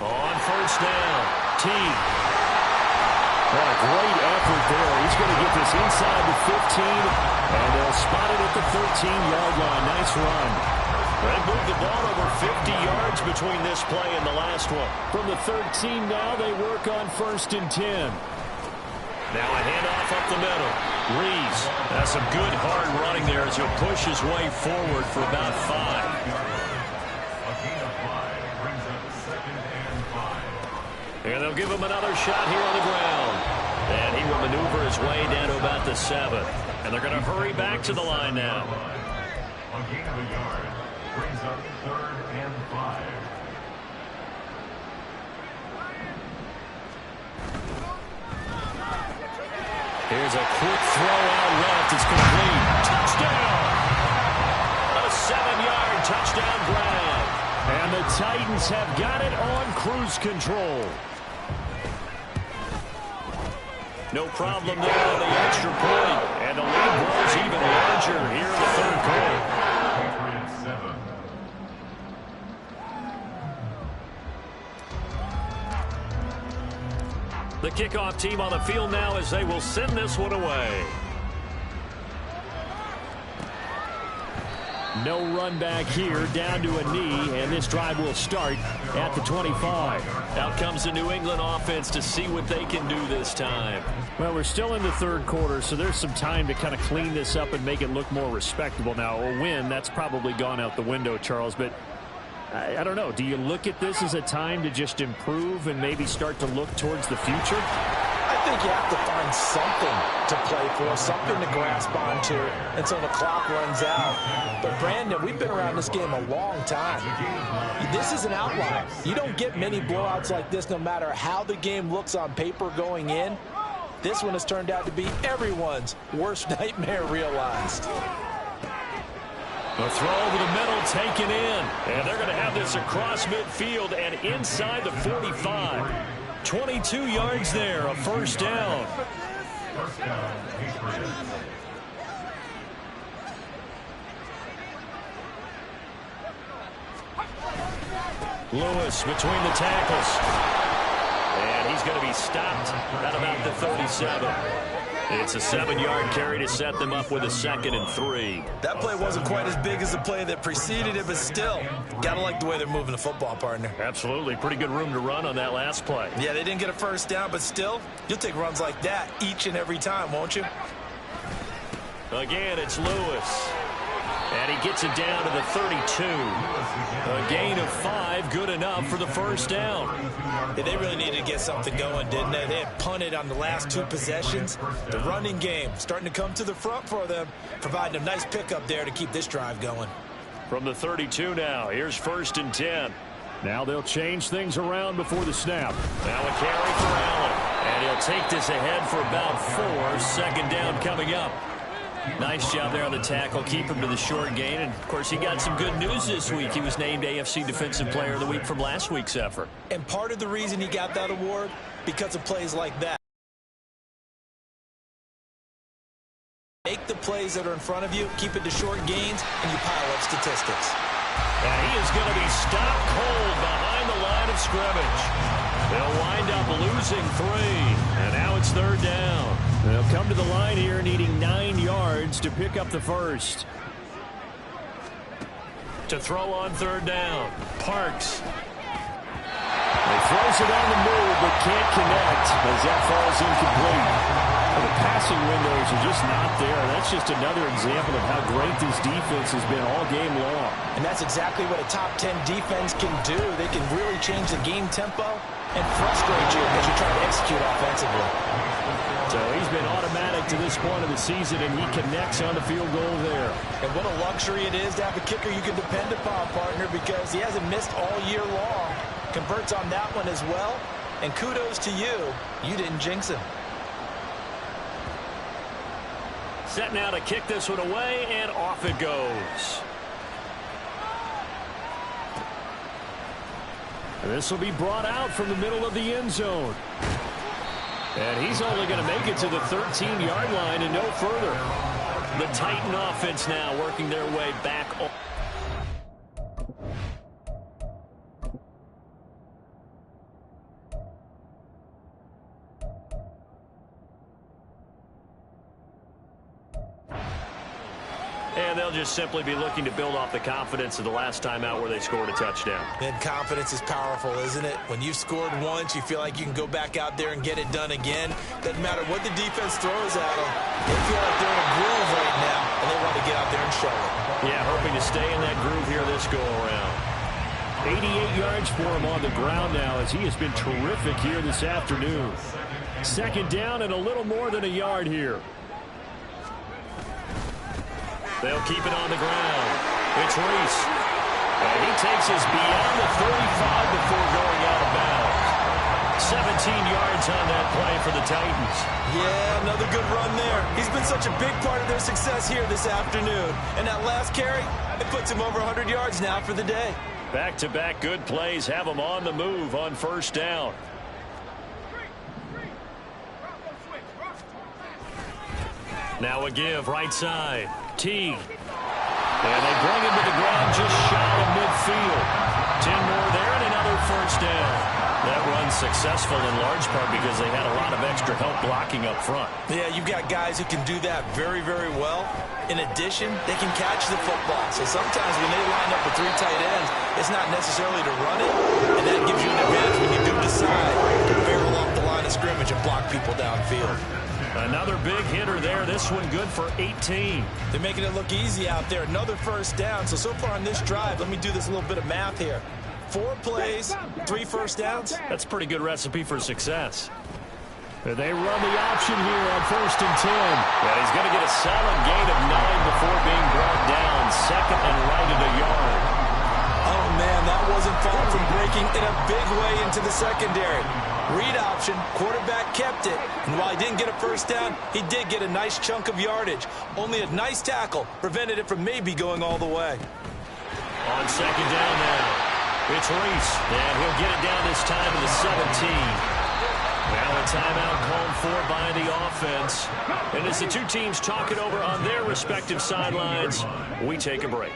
On first down, T. Well, a great effort there. He's going to get this inside the 15, and they'll spot it at the 13-yard line. Nice run. They moved the ball over 50 yards between this play and the last one. From the 13 now, they work on 1st and 10. Now a handoff up the middle. Reeves has some good hard running there as he'll push his way forward for about 5. A gain of 5 brings up 2nd and 5. And they'll give him another shot here on the ground. And he will maneuver his way down to about the 7. And they're going to hurry back to the line now. A gain of a yard brings up 3rd and 5. Here's a quick throw out left. It's complete. Touchdown! A 7-yard touchdown grab. And the Titans have got it on cruise control. No problem there on the extra point. And the lead grows even larger here in the 3rd quarter. Patriots 7. The kickoff team on the field now as they will send this one away. No run back here, down to a knee, and this drive will start at the 25. Out comes the New England offense to see what they can do this time. Well, we're still in the 3rd quarter, so there's some time to kind of clean this up and make it look more respectable. Now, a win, that's probably gone out the window, Charles, but I don't know. Do you look at this as a time to just improve and maybe start to look towards the future? I think you have to find something to play for, something to grasp onto until the clock runs out. But, Brandon, we've been around this game a long time. This is an outlier. You don't get many blowouts like this no matter how the game looks on paper going in. This one has turned out to be everyone's worst nightmare realized. The throw over the middle taken in. And they're going to have this across midfield and inside the 45. 22 yards there, a 1st down. First down, Patriots. Lewis between the tackles. And he's going to be stopped at about the 37. It's a 7-yard carry to set them up with a 2nd and 3. That play wasn't quite as big as the play that preceded it, but still, gotta like the way they're moving the football, partner. Absolutely. Pretty good room to run on that last play. Yeah, they didn't get a 1st down, but still, you'll take runs like that each and every time, won't you? Again, it's Lewis. And he gets it down to the 32. A gain of 5, good enough for the 1st down. Yeah, they really needed to get something going, didn't they? They had punted on the last 2 possessions. The running game starting to come to the front for them, providing a nice pickup there to keep this drive going. From the 32 now, here's 1st and 10. Now they'll change things around before the snap. Now a carry for Allen. And he'll take this ahead for about 4. 2nd down coming up. Nice job there on the tackle. Keep him to the short gain. And, of course, he got some good news this week. He was named AFC Defensive Player of the Week from last week's effort. And part of the reason he got that award, because of plays like that. Make the plays that are in front of you, keep it to short gains, and you pile up statistics. And he is going to be stopped cold behind the line of scrimmage. They'll wind up losing 3. And now it's 3rd down. They'll come to the line here needing 9 yards to pick up the 1st. To throw on 3rd down. Parks. He throws it on the move but can't connect as that falls incomplete. The passing windows are just not there. That's just another example of how great this defense has been all game long. And that's exactly what a top 10 defense can do. They can really change the game tempo and frustrate you as you try to execute offensively. So he's been automatic to this point of the season, and he connects on the field goal there. And what a luxury it is to have a kicker you can depend upon, partner, because he hasn't missed all year long. Converts on that one as well. And kudos to you. You didn't jinx him. Set now to kick this one away, and off it goes. And this will be brought out from the middle of the end zone. And he's only going to make it to the 13-yard line and no further. The Titan offense now working their way back. And they'll just simply be looking to build off the confidence of the last time out where they scored a touchdown. And confidence is powerful, isn't it? When you've scored once, you feel like you can go back out there and get it done again. Doesn't matter what the defense throws at them. They feel like they're in a groove right now, and they want to get out there and show it. Yeah, hoping to stay in that groove here this go-around. 88 yards for him on the ground now as he has been terrific here this afternoon. Second down and a little more than a yard here. They'll keep it on the ground. It's Reese. And he takes us beyond the 35 before going out of bounds. 17 yards on that play for the Titans. Yeah, another good run there. He's been such a big part of their success here this afternoon. And that last carry, it puts him over 100 yards now for the day. Back-to-back good plays have him on the move on first down. Now a give right side. Teague. And they bring him to the ground just shy of midfield. 10 more there and another first down. That run's successful in large part because they had a lot of extra help blocking up front. Yeah, you've got guys who can do that very, very well. In addition, they can catch the football. So sometimes when they line up with 3 tight ends, it's not necessarily to run it, and that gives you an advantage when you do decide to barrel off the line of scrimmage and block people downfield. Another big hitter there. This one good for 18. They're making it look easy out there. Another first down. So far on this drive, let me do this little bit of math here. 4 plays, 3 first downs. That's a pretty good recipe for success. They run the option here on first and 10. Yeah, he's going to get a solid gain of 9 before being brought down. Second and right at a yard. Oh, man, that wasn't far from breaking in a big way into the secondary. Read option, quarterback kept it. And while he didn't get a first down, he did get a nice chunk of yardage. Only a nice tackle prevented it from maybe going all the way. On second down now, it's Reese. And he'll get it down this time to the 17. Now a timeout called for by the offense. And as the two teams talk it over on their respective sidelines, we take a break.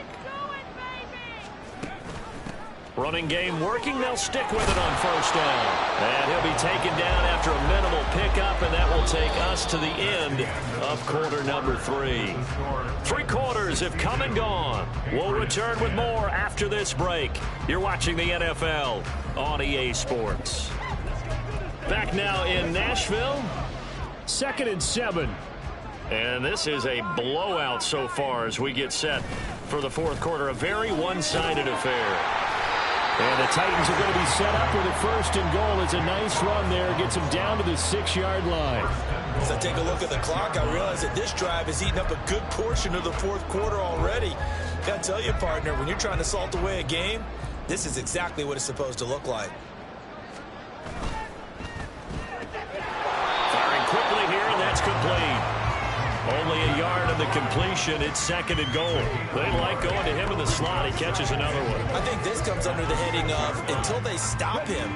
Running game working. They'll stick with it on first down. And he'll be taken down after a minimal pickup, and that will take us to the end of quarter number 3. 3 quarters have come and gone. We'll return with more after this break. You're watching the NFL on EA Sports. Back now in Nashville. 2nd and 7. And this is a blowout so far as we get set for the 4th quarter. A very one-sided affair. And the Titans are going to be set up with a 1st and goal. It's a nice run there. Gets them down to the 6-yard line. As I take a look at the clock, I realize that this drive has eaten up a good portion of the 4th quarter already. Got to tell you, partner, when you're trying to salt away a game, this is exactly what it's supposed to look like. Firing quickly here, and that's complete. Only a yard of the completion. It's 2nd and goal. They like going to him in the slot. He catches another one. I think this comes under the heading of until they stop him,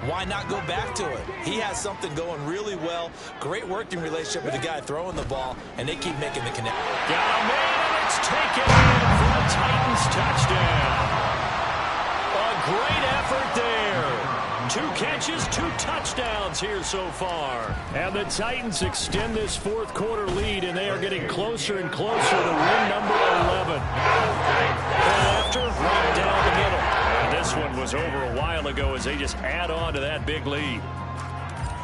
why not go back to it? He has something going really well. Great working relationship with the guy throwing the ball, and they keep making the connection. Got a man, and it's taken in for a Titans touchdown. A great effort there. 2 catches, 2 touchdowns here so far. And the Titans extend this 4th quarter lead, and they are getting closer and closer to win number 11. And after, right down the middle. And this one was over a while ago as they just add on to that big lead.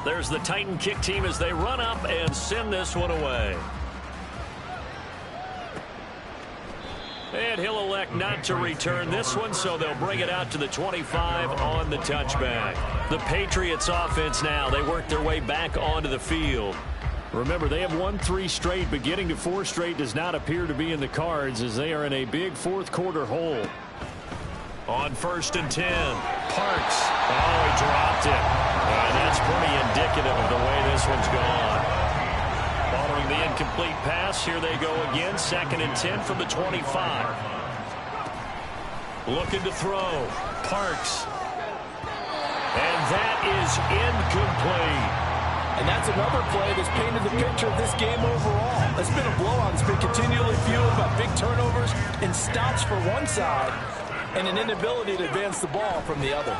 There's the Titan kick team as they run up and send this one away. And he'll elect not to return this one, so they'll bring it out to the 25 on the touchback. The Patriots offense now, they work their way back onto the field. Remember, they have won 3 straight, but getting to 4 straight does not appear to be in the cards as they are in a big 4th quarter hole. On 1st and 10, Parks. Oh, he dropped it. And that's pretty indicative of the way this one's gone. Following the incomplete pass, here they go again. 2nd and 10 from the 25. Looking to throw. Parks. And that is incomplete. And that's another play that's painted the picture of this game overall. It's been a blowout. It's been continually fueled by big turnovers and stops for one side and an inability to advance the ball from the other.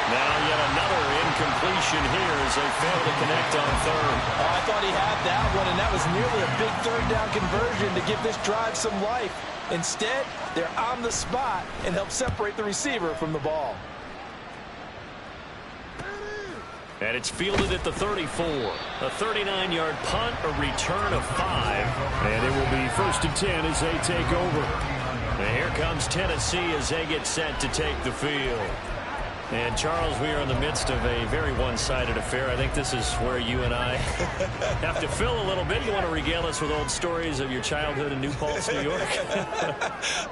Now yet another incompletion here as they fail to connect on third. Oh, I thought he had that one, and that was nearly a big third down conversion to give this drive some life. Instead, they're on the spot and help separate the receiver from the ball. And it's fielded at the 34. A 39-yard punt, a return of 5. And it will be 1st and 10 as they take over. And here comes Tennessee as they get set to take the field. And, Charles, we are in the midst of a very one-sided affair. I think this is where you and I have to fill a little bit. You want to regale us with old stories of your childhood in New Paltz, New York?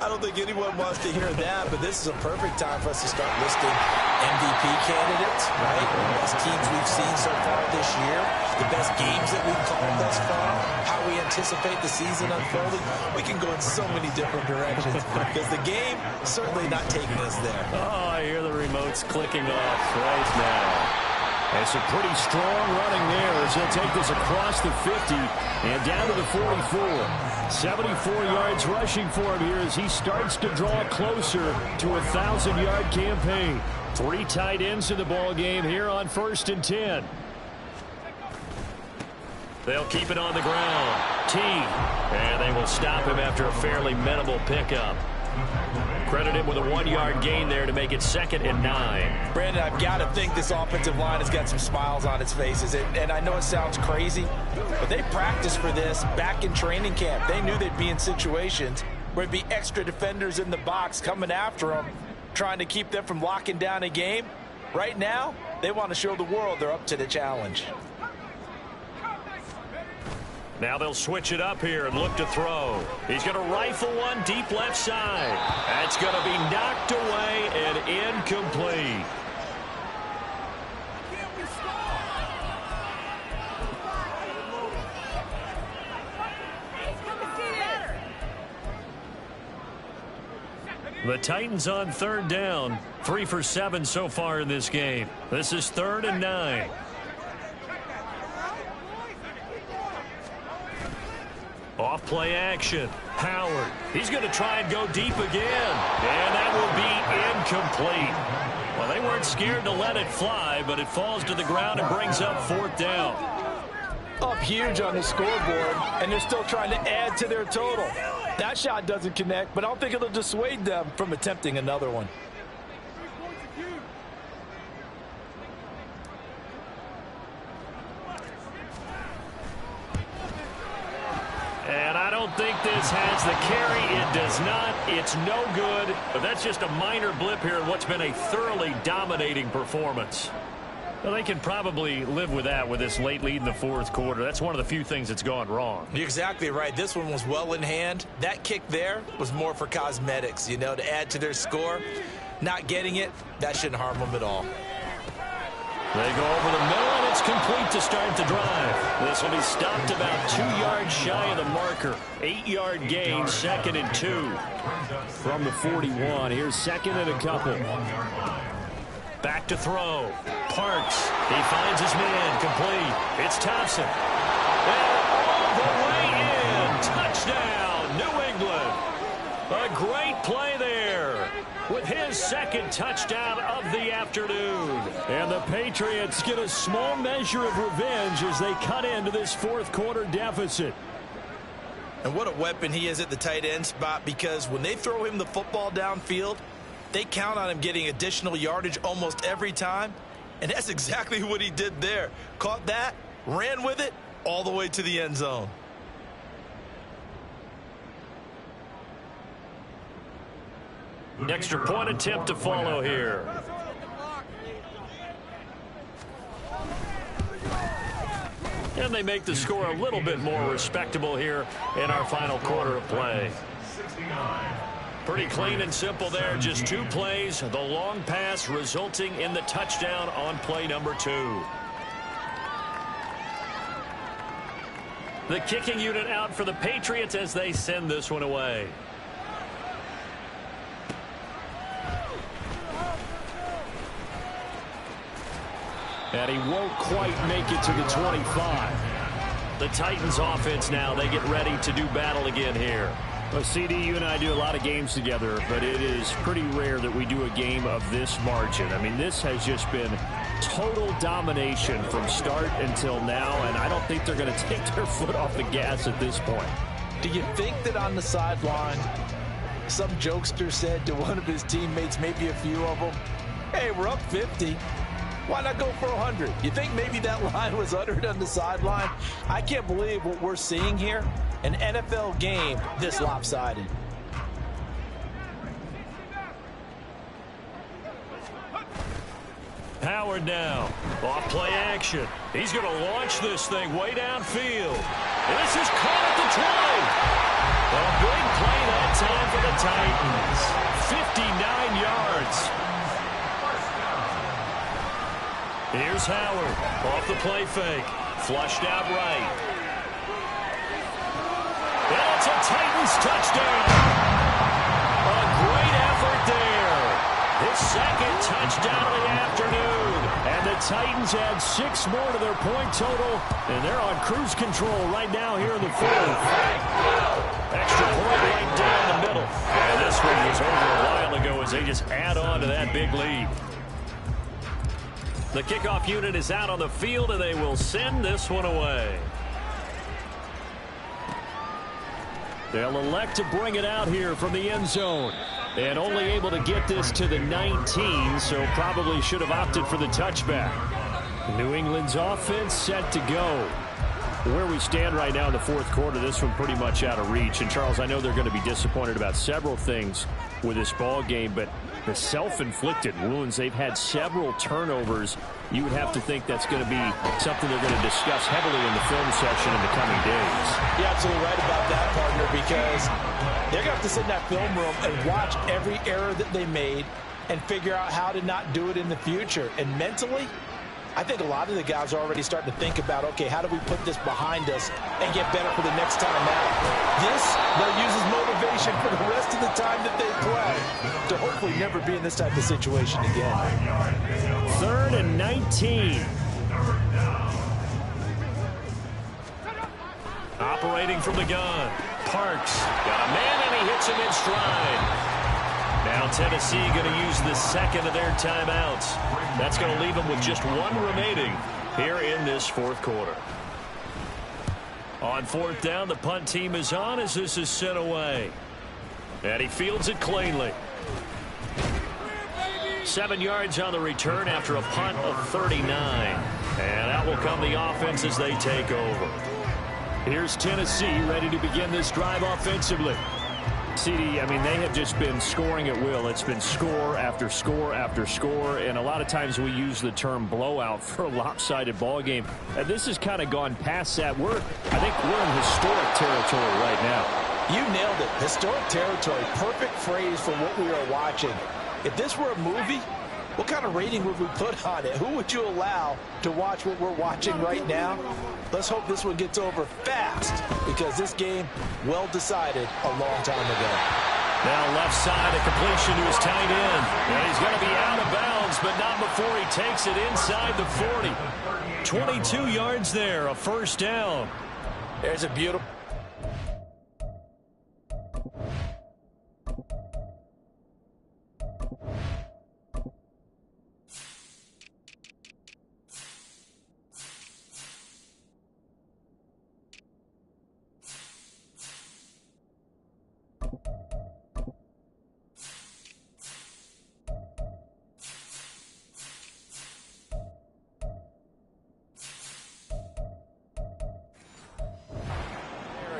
I don't think anyone wants to hear that, but this is a perfect time for us to start listing MVP candidates, right? The best teams we've seen so far this year, the best games that we've called thus far, how we anticipate the season unfolding. We can go in so many different directions because the game certainly not taking us there. Oh, I hear the remotes clicking off right now. It's a pretty strong running there as they'll take this across the 50 and down to the 44. 74 yards rushing for him here as he starts to draw closer to a 1,000-yard campaign. 3 tight ends in the ball game here on 1st and 10. They'll keep it on the ground. T. And they will stop him after a fairly minimal pickup. Credit him with a 1-yard gain there to make it 2nd and 9. Brandon, I've got to think this offensive line has got some smiles on its faces. And I know it sounds crazy, but they practiced for this back in training camp. They knew they'd be in situations where it'd be extra defenders in the box coming after them, trying to keep them from locking down a game. Right now, they want to show the world they're up to the challenge. Now they'll switch it up here and look to throw. He's going to rifle one deep left side. That's going to be knocked away and incomplete. The Titans on 3rd down. 3 for 7 so far in this game. This is 3rd and 9. Off play action. Howard. He's going to try and go deep again. And that will be incomplete. Well, they weren't scared to let it fly, but it falls to the ground and brings up 4th down. Up huge on the scoreboard, and they're still trying to add to their total. That shot doesn't connect, but I don't think it'll dissuade them from attempting another one. And I don't think this has the carry. It does not. It's no good. But that's just a minor blip here in what's been a thoroughly dominating performance. Well, they can probably live with that with this late lead in the 4th quarter. That's one of the few things that's gone wrong. You're exactly right. This one was well in hand. That kick there was more for cosmetics, you know, to add to their score. Not getting it, that shouldn't harm them at all. They go over the middle, and it's complete to start the drive. This will be stopped about 2 yards shy of the marker. 8-yard gain, 2nd and 2. From the 41, here's 2nd and a couple. Back to throw. Parks. He finds his man. Complete. It's Thompson. And all the way in. Touchdown, New England. A great play there with his 2nd touchdown of the afternoon. And the Patriots get a small measure of revenge as they cut into this 4th quarter deficit. And what a weapon he is at the tight end spot, because when they throw him the football downfield, they count on him getting additional yardage almost every time. And that's exactly what he did there. Caught that, ran with it, all the way to the end zone. Extra point attempt to follow here. And they make the score a little bit more respectable here in our final quarter of play. Pretty clean and simple there. Just 2 plays. The long pass resulting in the touchdown on play number 2. The kicking unit out for the Patriots as they send this one away. And he won't quite make it to the 25. The Titans offense now, they get ready to do battle again here. Well, CD, you and I do a lot of games together, but it is pretty rare that we do a game of this margin. I mean, this has just been total domination from start until now, and I don't think they're going to take their foot off the gas at this point. Do you think that on the sideline, some jokester said to one of his teammates, maybe a few of them, hey, we're up 50. Why not go for 100? You think maybe that line was uttered on the sideline? I can't believe what we're seeing here. An NFL game this lopsided. Howard now. Off play action. He's going to launch this thing way downfield. And this is caught at the 20. A big play that time for the Titans. 59 yards. Here's Howard. Off the play fake. Flushed out right. And it's a Titans touchdown. A great effort there. His second touchdown of the afternoon. And the Titans add 6 more to their point total. And they're on cruise control right now here in the fourth. Extra point right down the middle. And this one was over a while ago as they just add on to that big lead. The kickoff unit is out on the field, and they will send this one away. They'll elect to bring it out here from the end zone. And only able to get this to the 19, so probably should have opted for the touchback. New England's offense set to go. Where we stand right now in the fourth quarter, this one pretty much out of reach. And, Charles, I know they're going to be disappointed about several things with this ball game, but the self-inflicted wounds, they've had several turnovers. You would have to think that's going to be something they're going to discuss heavily in the film session in the coming days. You're absolutely right about that, partner, because they're going to have to sit in that film room and watch every error that they made and figure out how to not do it in the future. And mentally, I think a lot of the guys are already starting to think about, okay, how do we put this behind us and get better for the next time out? This, they'll use as motivation for the rest of the time that they play to hopefully never be in this type of situation again. 3rd and 19. Operating from the gun. Parks got a man, and he hits him in stride. Now Tennessee going to use the second of their timeouts. That's going to leave them with just 1 remaining here in this fourth quarter. On 4th down, the punt team is on as this is sent away. And he fields it cleanly. 7 yards on the return after a punt of 39. And that will come the offense as they take over. Here's Tennessee ready to begin this drive offensively. CD, I mean, they have just been scoring at will. It's been score after score after score, and a lot of times we use the term blowout for a lopsided ball game. And this has kind of gone past that. I think we're in historic territory right now. You nailed it. Historic territory. Perfect phrase for what we are watching. If this were a movie, what kind of rating would we put on it? Who would you allow to watch what we're watching right now? Let's hope this one gets over fast, because this game, well decided a long time ago. Now left side, a completion to his tight end. And he's going to be out of bounds, but not before he takes it inside the 40. 22 yards there, a first down. There's a beautiful...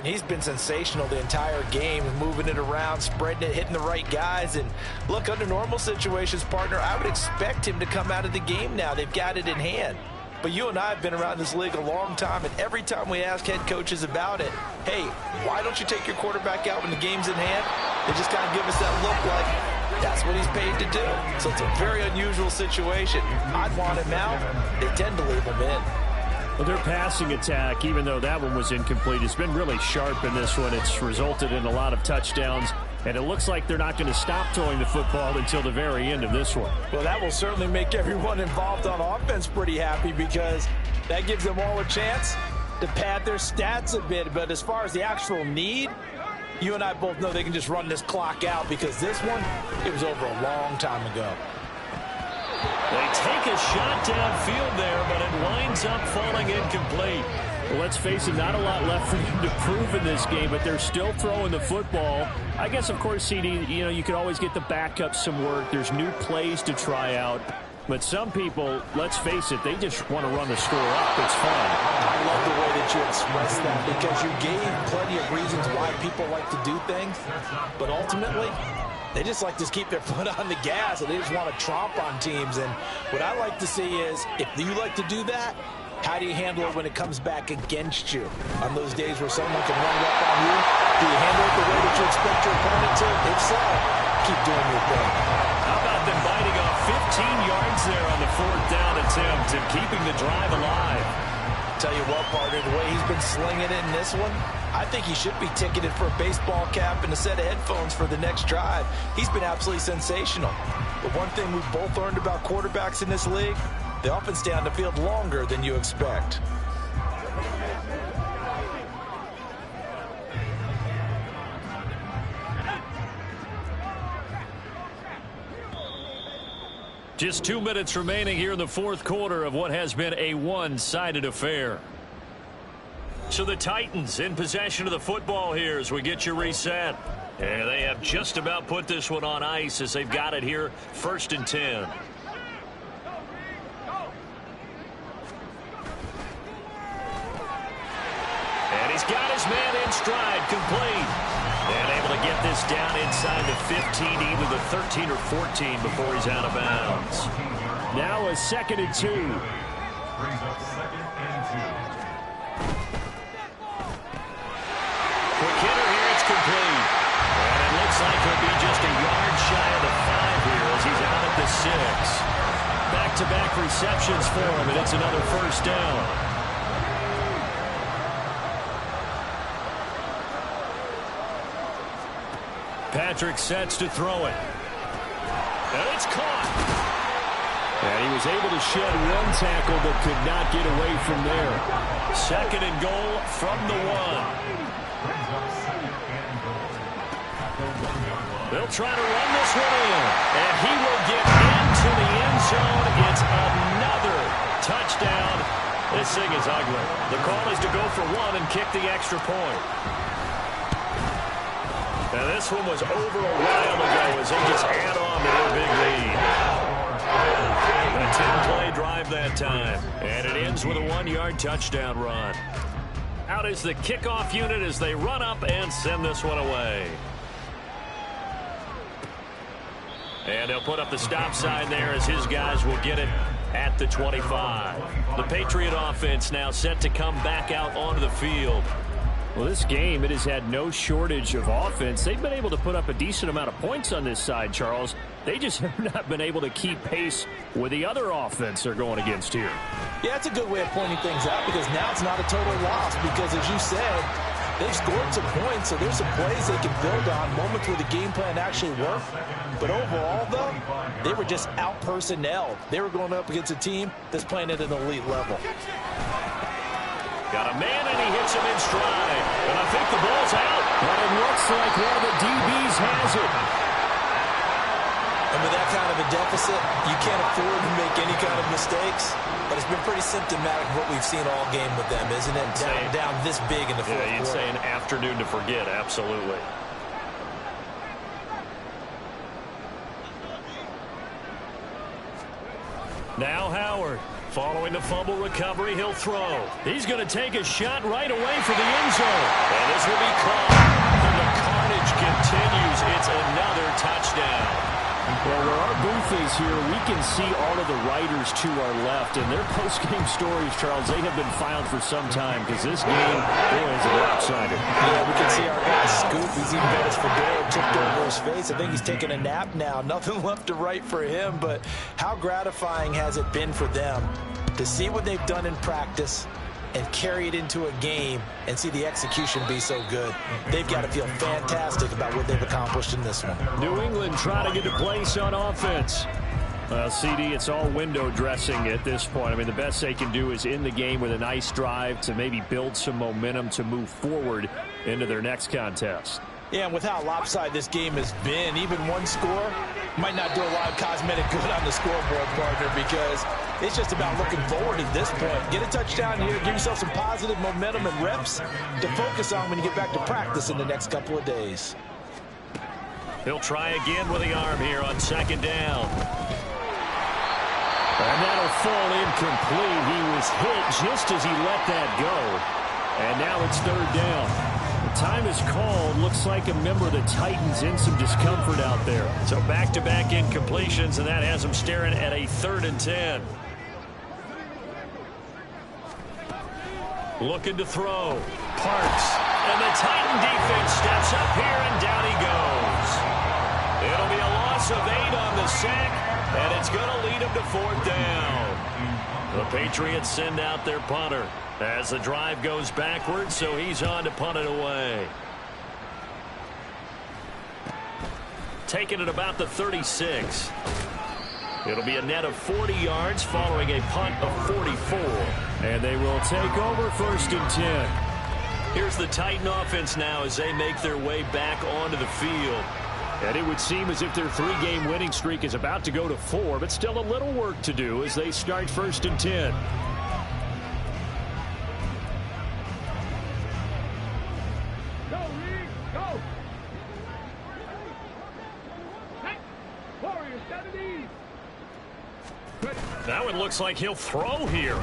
He's been sensational the entire game, moving it around, spreading it, hitting the right guys. And look, under normal situations, partner, I would expect him to come out of the game now. They've got it in hand. But you and I have been around this league a long time, and every time we ask head coaches about it, hey, why don't you take your quarterback out when the game's in hand? They just kind of give us that look like that's what he's paid to do. So it's a very unusual situation. I'd want him out. They tend to leave him in. Well, their passing attack, even though that one was incomplete, has been really sharp in this one. It's resulted in a lot of touchdowns, and it looks like they're not going to stop throwing the football until the very end of this one. Well, that will certainly make everyone involved on offense pretty happy, because that gives them all a chance to pad their stats a bit. But as far as the actual need, you and I both know they can just run this clock out, because this one, it was over a long time ago. They take a shot downfield there, but it winds up falling incomplete. Well, let's face it, not a lot left for them to prove in this game, but they're still throwing the football. I guess, of course, CD, you could always get the backup some work. There's new plays to try out. But some people, let's face it, they just want to run the score up. It's fun. I love the way that you express that because you gave plenty of reasons why people like to do things. But ultimately, they just like to keep their foot on the gas, and they just want to tromp on teams. And what I like to see is, if you like to do that, how do you handle it when it comes back against you? On those days where someone can run it up on you, do you handle it the way that you expect your opponent to? If so, keep doing your thing. How about them biting off 15 yards there on the 4th down attempt and keeping the drive alive? Tell you what, partner, the way he's been slinging it in this one, I think he should be ticketed for a baseball cap and a set of headphones for the next drive. He's been absolutely sensational. But one thing we've both learned about quarterbacks in this league, they often stay on the field longer than you expect. Just 2 minutes remaining here in the 4th quarter of what has been a one-sided affair. So the Titans in possession of the football here as we get you reset. And they have just about put this one on ice as they've got it here, 1st and 10. And he's got his man in stride, complete. And able to get this down inside the 15, either the 13 or 14 before he's out of bounds. Now a 2nd and 2. Brings up 2nd and 2. Quick hitter here, it's complete. And it looks like he'll be just a yard shy of the 5 here as he's out at the 6. Back-to-back receptions for him, and it's another 1st down. Patrick sets to throw it. And it's caught. And he was able to shed one tackle but could not get away from there. 2nd and goal from the 1. They'll try to run this one in. And he will get into the end zone. It's another touchdown. This thing is ugly. The call is to go for 1 and kick the extra point. Now this one was over a while ago as they just add on to their big lead. A 10-play drive that time. And it ends with a 1-yard touchdown run. Out is the kickoff unit as they run up and send this one away. And they'll put up the stop sign there as his guys will get it at the 25. The Patriot offense now set to come back out onto the field. Well, this game, it has had no shortage of offense. They've been able to put up a decent amount of points on this side, Charles. They just have not been able to keep pace with the other offense they're going against here. Yeah, it's a good way of pointing things out because now it's not a total loss because, as you said, they've scored some points, so there's some plays they can build on, moments where the game plan actually worked. But overall, though, they were just out-personnelled. They were going up against a team that's playing at an elite level. Got a man, and he hits him in stride. And I think the ball's out. But it looks like one of the DBs has it. And with that kind of a deficit, you can't afford to make any kind of mistakes. But it's been pretty symptomatic of what we've seen all game with them, isn't it? Down this big in the fourth quarter. You'd say an afternoon to forget, absolutely. Now Howard. Following the fumble recovery, he'll throw. He's going to take a shot right away for the end zone. And this will be caught. And the carnage continues. It's another touchdown. Well, where our booth is here, we can see all of the writers to our left. And their post-game stories, Charles, they have been filed for some time because this game is lopsided. Yeah, we can see our guy Scoop. He's even got his fedora tipped over his face. I think he's taking a nap now. Nothing left to write for him, but how gratifying has it been for them to see what they've done in practice and carry it into a game and see the execution be so good. They've got to feel fantastic about what they've accomplished in this one. New England trying to get a place on offense. Well, CD, it's all window dressing at this point. I mean, the best they can do is in the game with a nice drive to maybe build some momentum to move forward into their next contest. Yeah, and with how lopsided this game has been, even one score, Might not do a lot of cosmetic good on the scoreboard, partner, because it's just about looking forward at this point. Get a touchdown here, give yourself some positive momentum and reps to focus on when you get back to practice in the next couple of days. He'll try again with the arm here on second down. And that'll fall incomplete. He was hit just as he let that go. And now it's third down. Time is called. Looks like a member of the Titans in some discomfort out there. So back-to-back incompletions, and that has them staring at a 3rd and 10. Looking to throw. Parks. And the Titan defense steps up here, and down he goes. It'll be a loss of 8 on the sack, and it's going to lead him to 4th down. The Patriots send out their punter as the drive goes backwards, so he's on to punt it away. Taking it about the 36. It'll be a net of 40 yards following a punt of 44. And they will take over 1st and 10. Here's the Titan offense now as they make their way back onto the field. And it would seem as if their 3-game winning streak is about to go to 4, but still a little work to do as they start 1st and 10. That one looks like he'll throw here.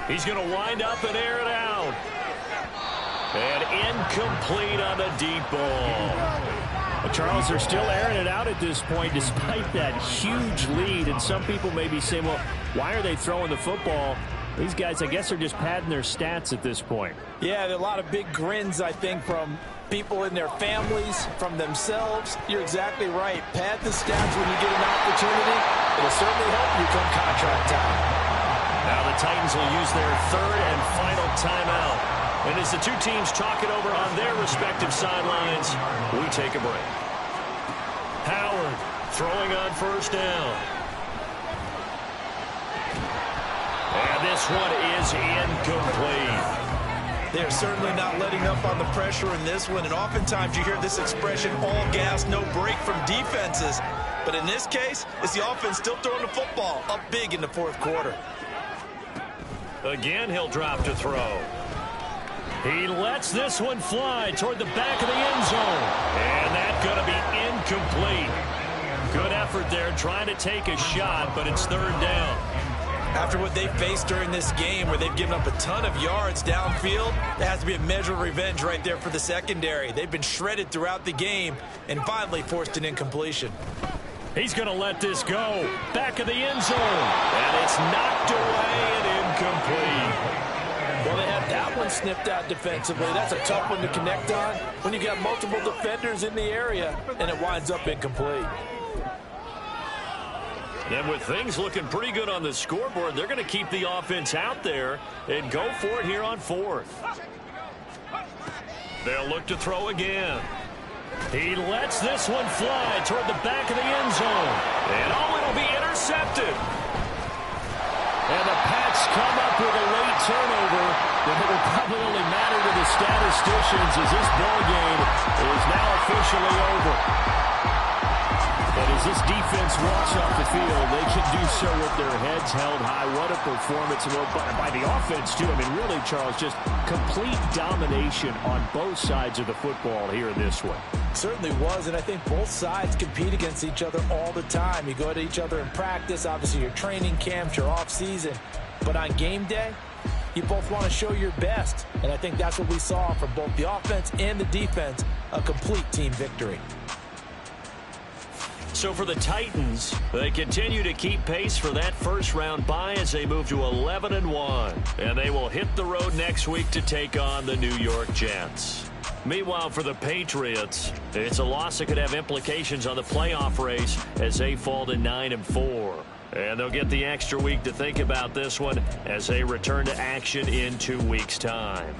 He's going to wind up and air it out. And incomplete on the deep ball. Well, Charles, they're still airing it out at this point despite that huge lead. And some people may be saying, well, why are they throwing the football? These guys, I guess, are just padding their stats at this point. Yeah, there are a lot of big grins, I think, from people in their families, from themselves. You're exactly right. Pad the stats when you get an opportunity. It'll certainly help you come contract time. Now the Titans will use their 3rd and final timeout. And as the two teams talk it over on their respective sidelines, we take a break. Howard throwing on 1st down. And this one is incomplete. They're certainly not letting up on the pressure in this one, and oftentimes you hear this expression, all gas, no break from defenses. But in this case, it's the offense still throwing the football up big in the 4th quarter. Again, he'll drop to throw. He lets this one fly toward the back of the end zone. And that's going to be incomplete. Good effort there trying to take a shot, but it's 3rd down. After what they faced during this game where they've given up a ton of yards downfield, there has to be a measure of revenge right there for the secondary. They've been shredded throughout the game and finally forced an incompletion. He's going to let this go. Back of the end zone. And it's knocked away and incomplete. Well, they had that one snipped out defensively. That's a tough one to connect on when you got multiple defenders in the area, and it winds up incomplete. And with things looking pretty good on the scoreboard, they're going to keep the offense out there and go for it here on 4th. They'll look to throw again. He lets this one fly toward the back of the end zone. And it'll be intercepted. And the Pats come up with a late turnover that will probably only matter to the statisticians as this ball game is now officially over. But as this defense walks off the field, they can do so with their heads held high. What a performance by the offense, too. I mean, really, Charles, just complete domination on both sides of the football here in this one. Certainly was, and I think both sides compete against each other all the time. You go at each other in practice, obviously your training camps, your off-season. But on game day, you both want to show your best. And I think that's what we saw from both the offense and the defense, a complete team victory. So for the Titans, they continue to keep pace for that first-round bye as they move to 11-1. And they will hit the road next week to take on the New York Jets. Meanwhile, for the Patriots, it's a loss that could have implications on the playoff race as they fall to 9-4. And they'll get the extra week to think about this one as they return to action in 2 weeks' time.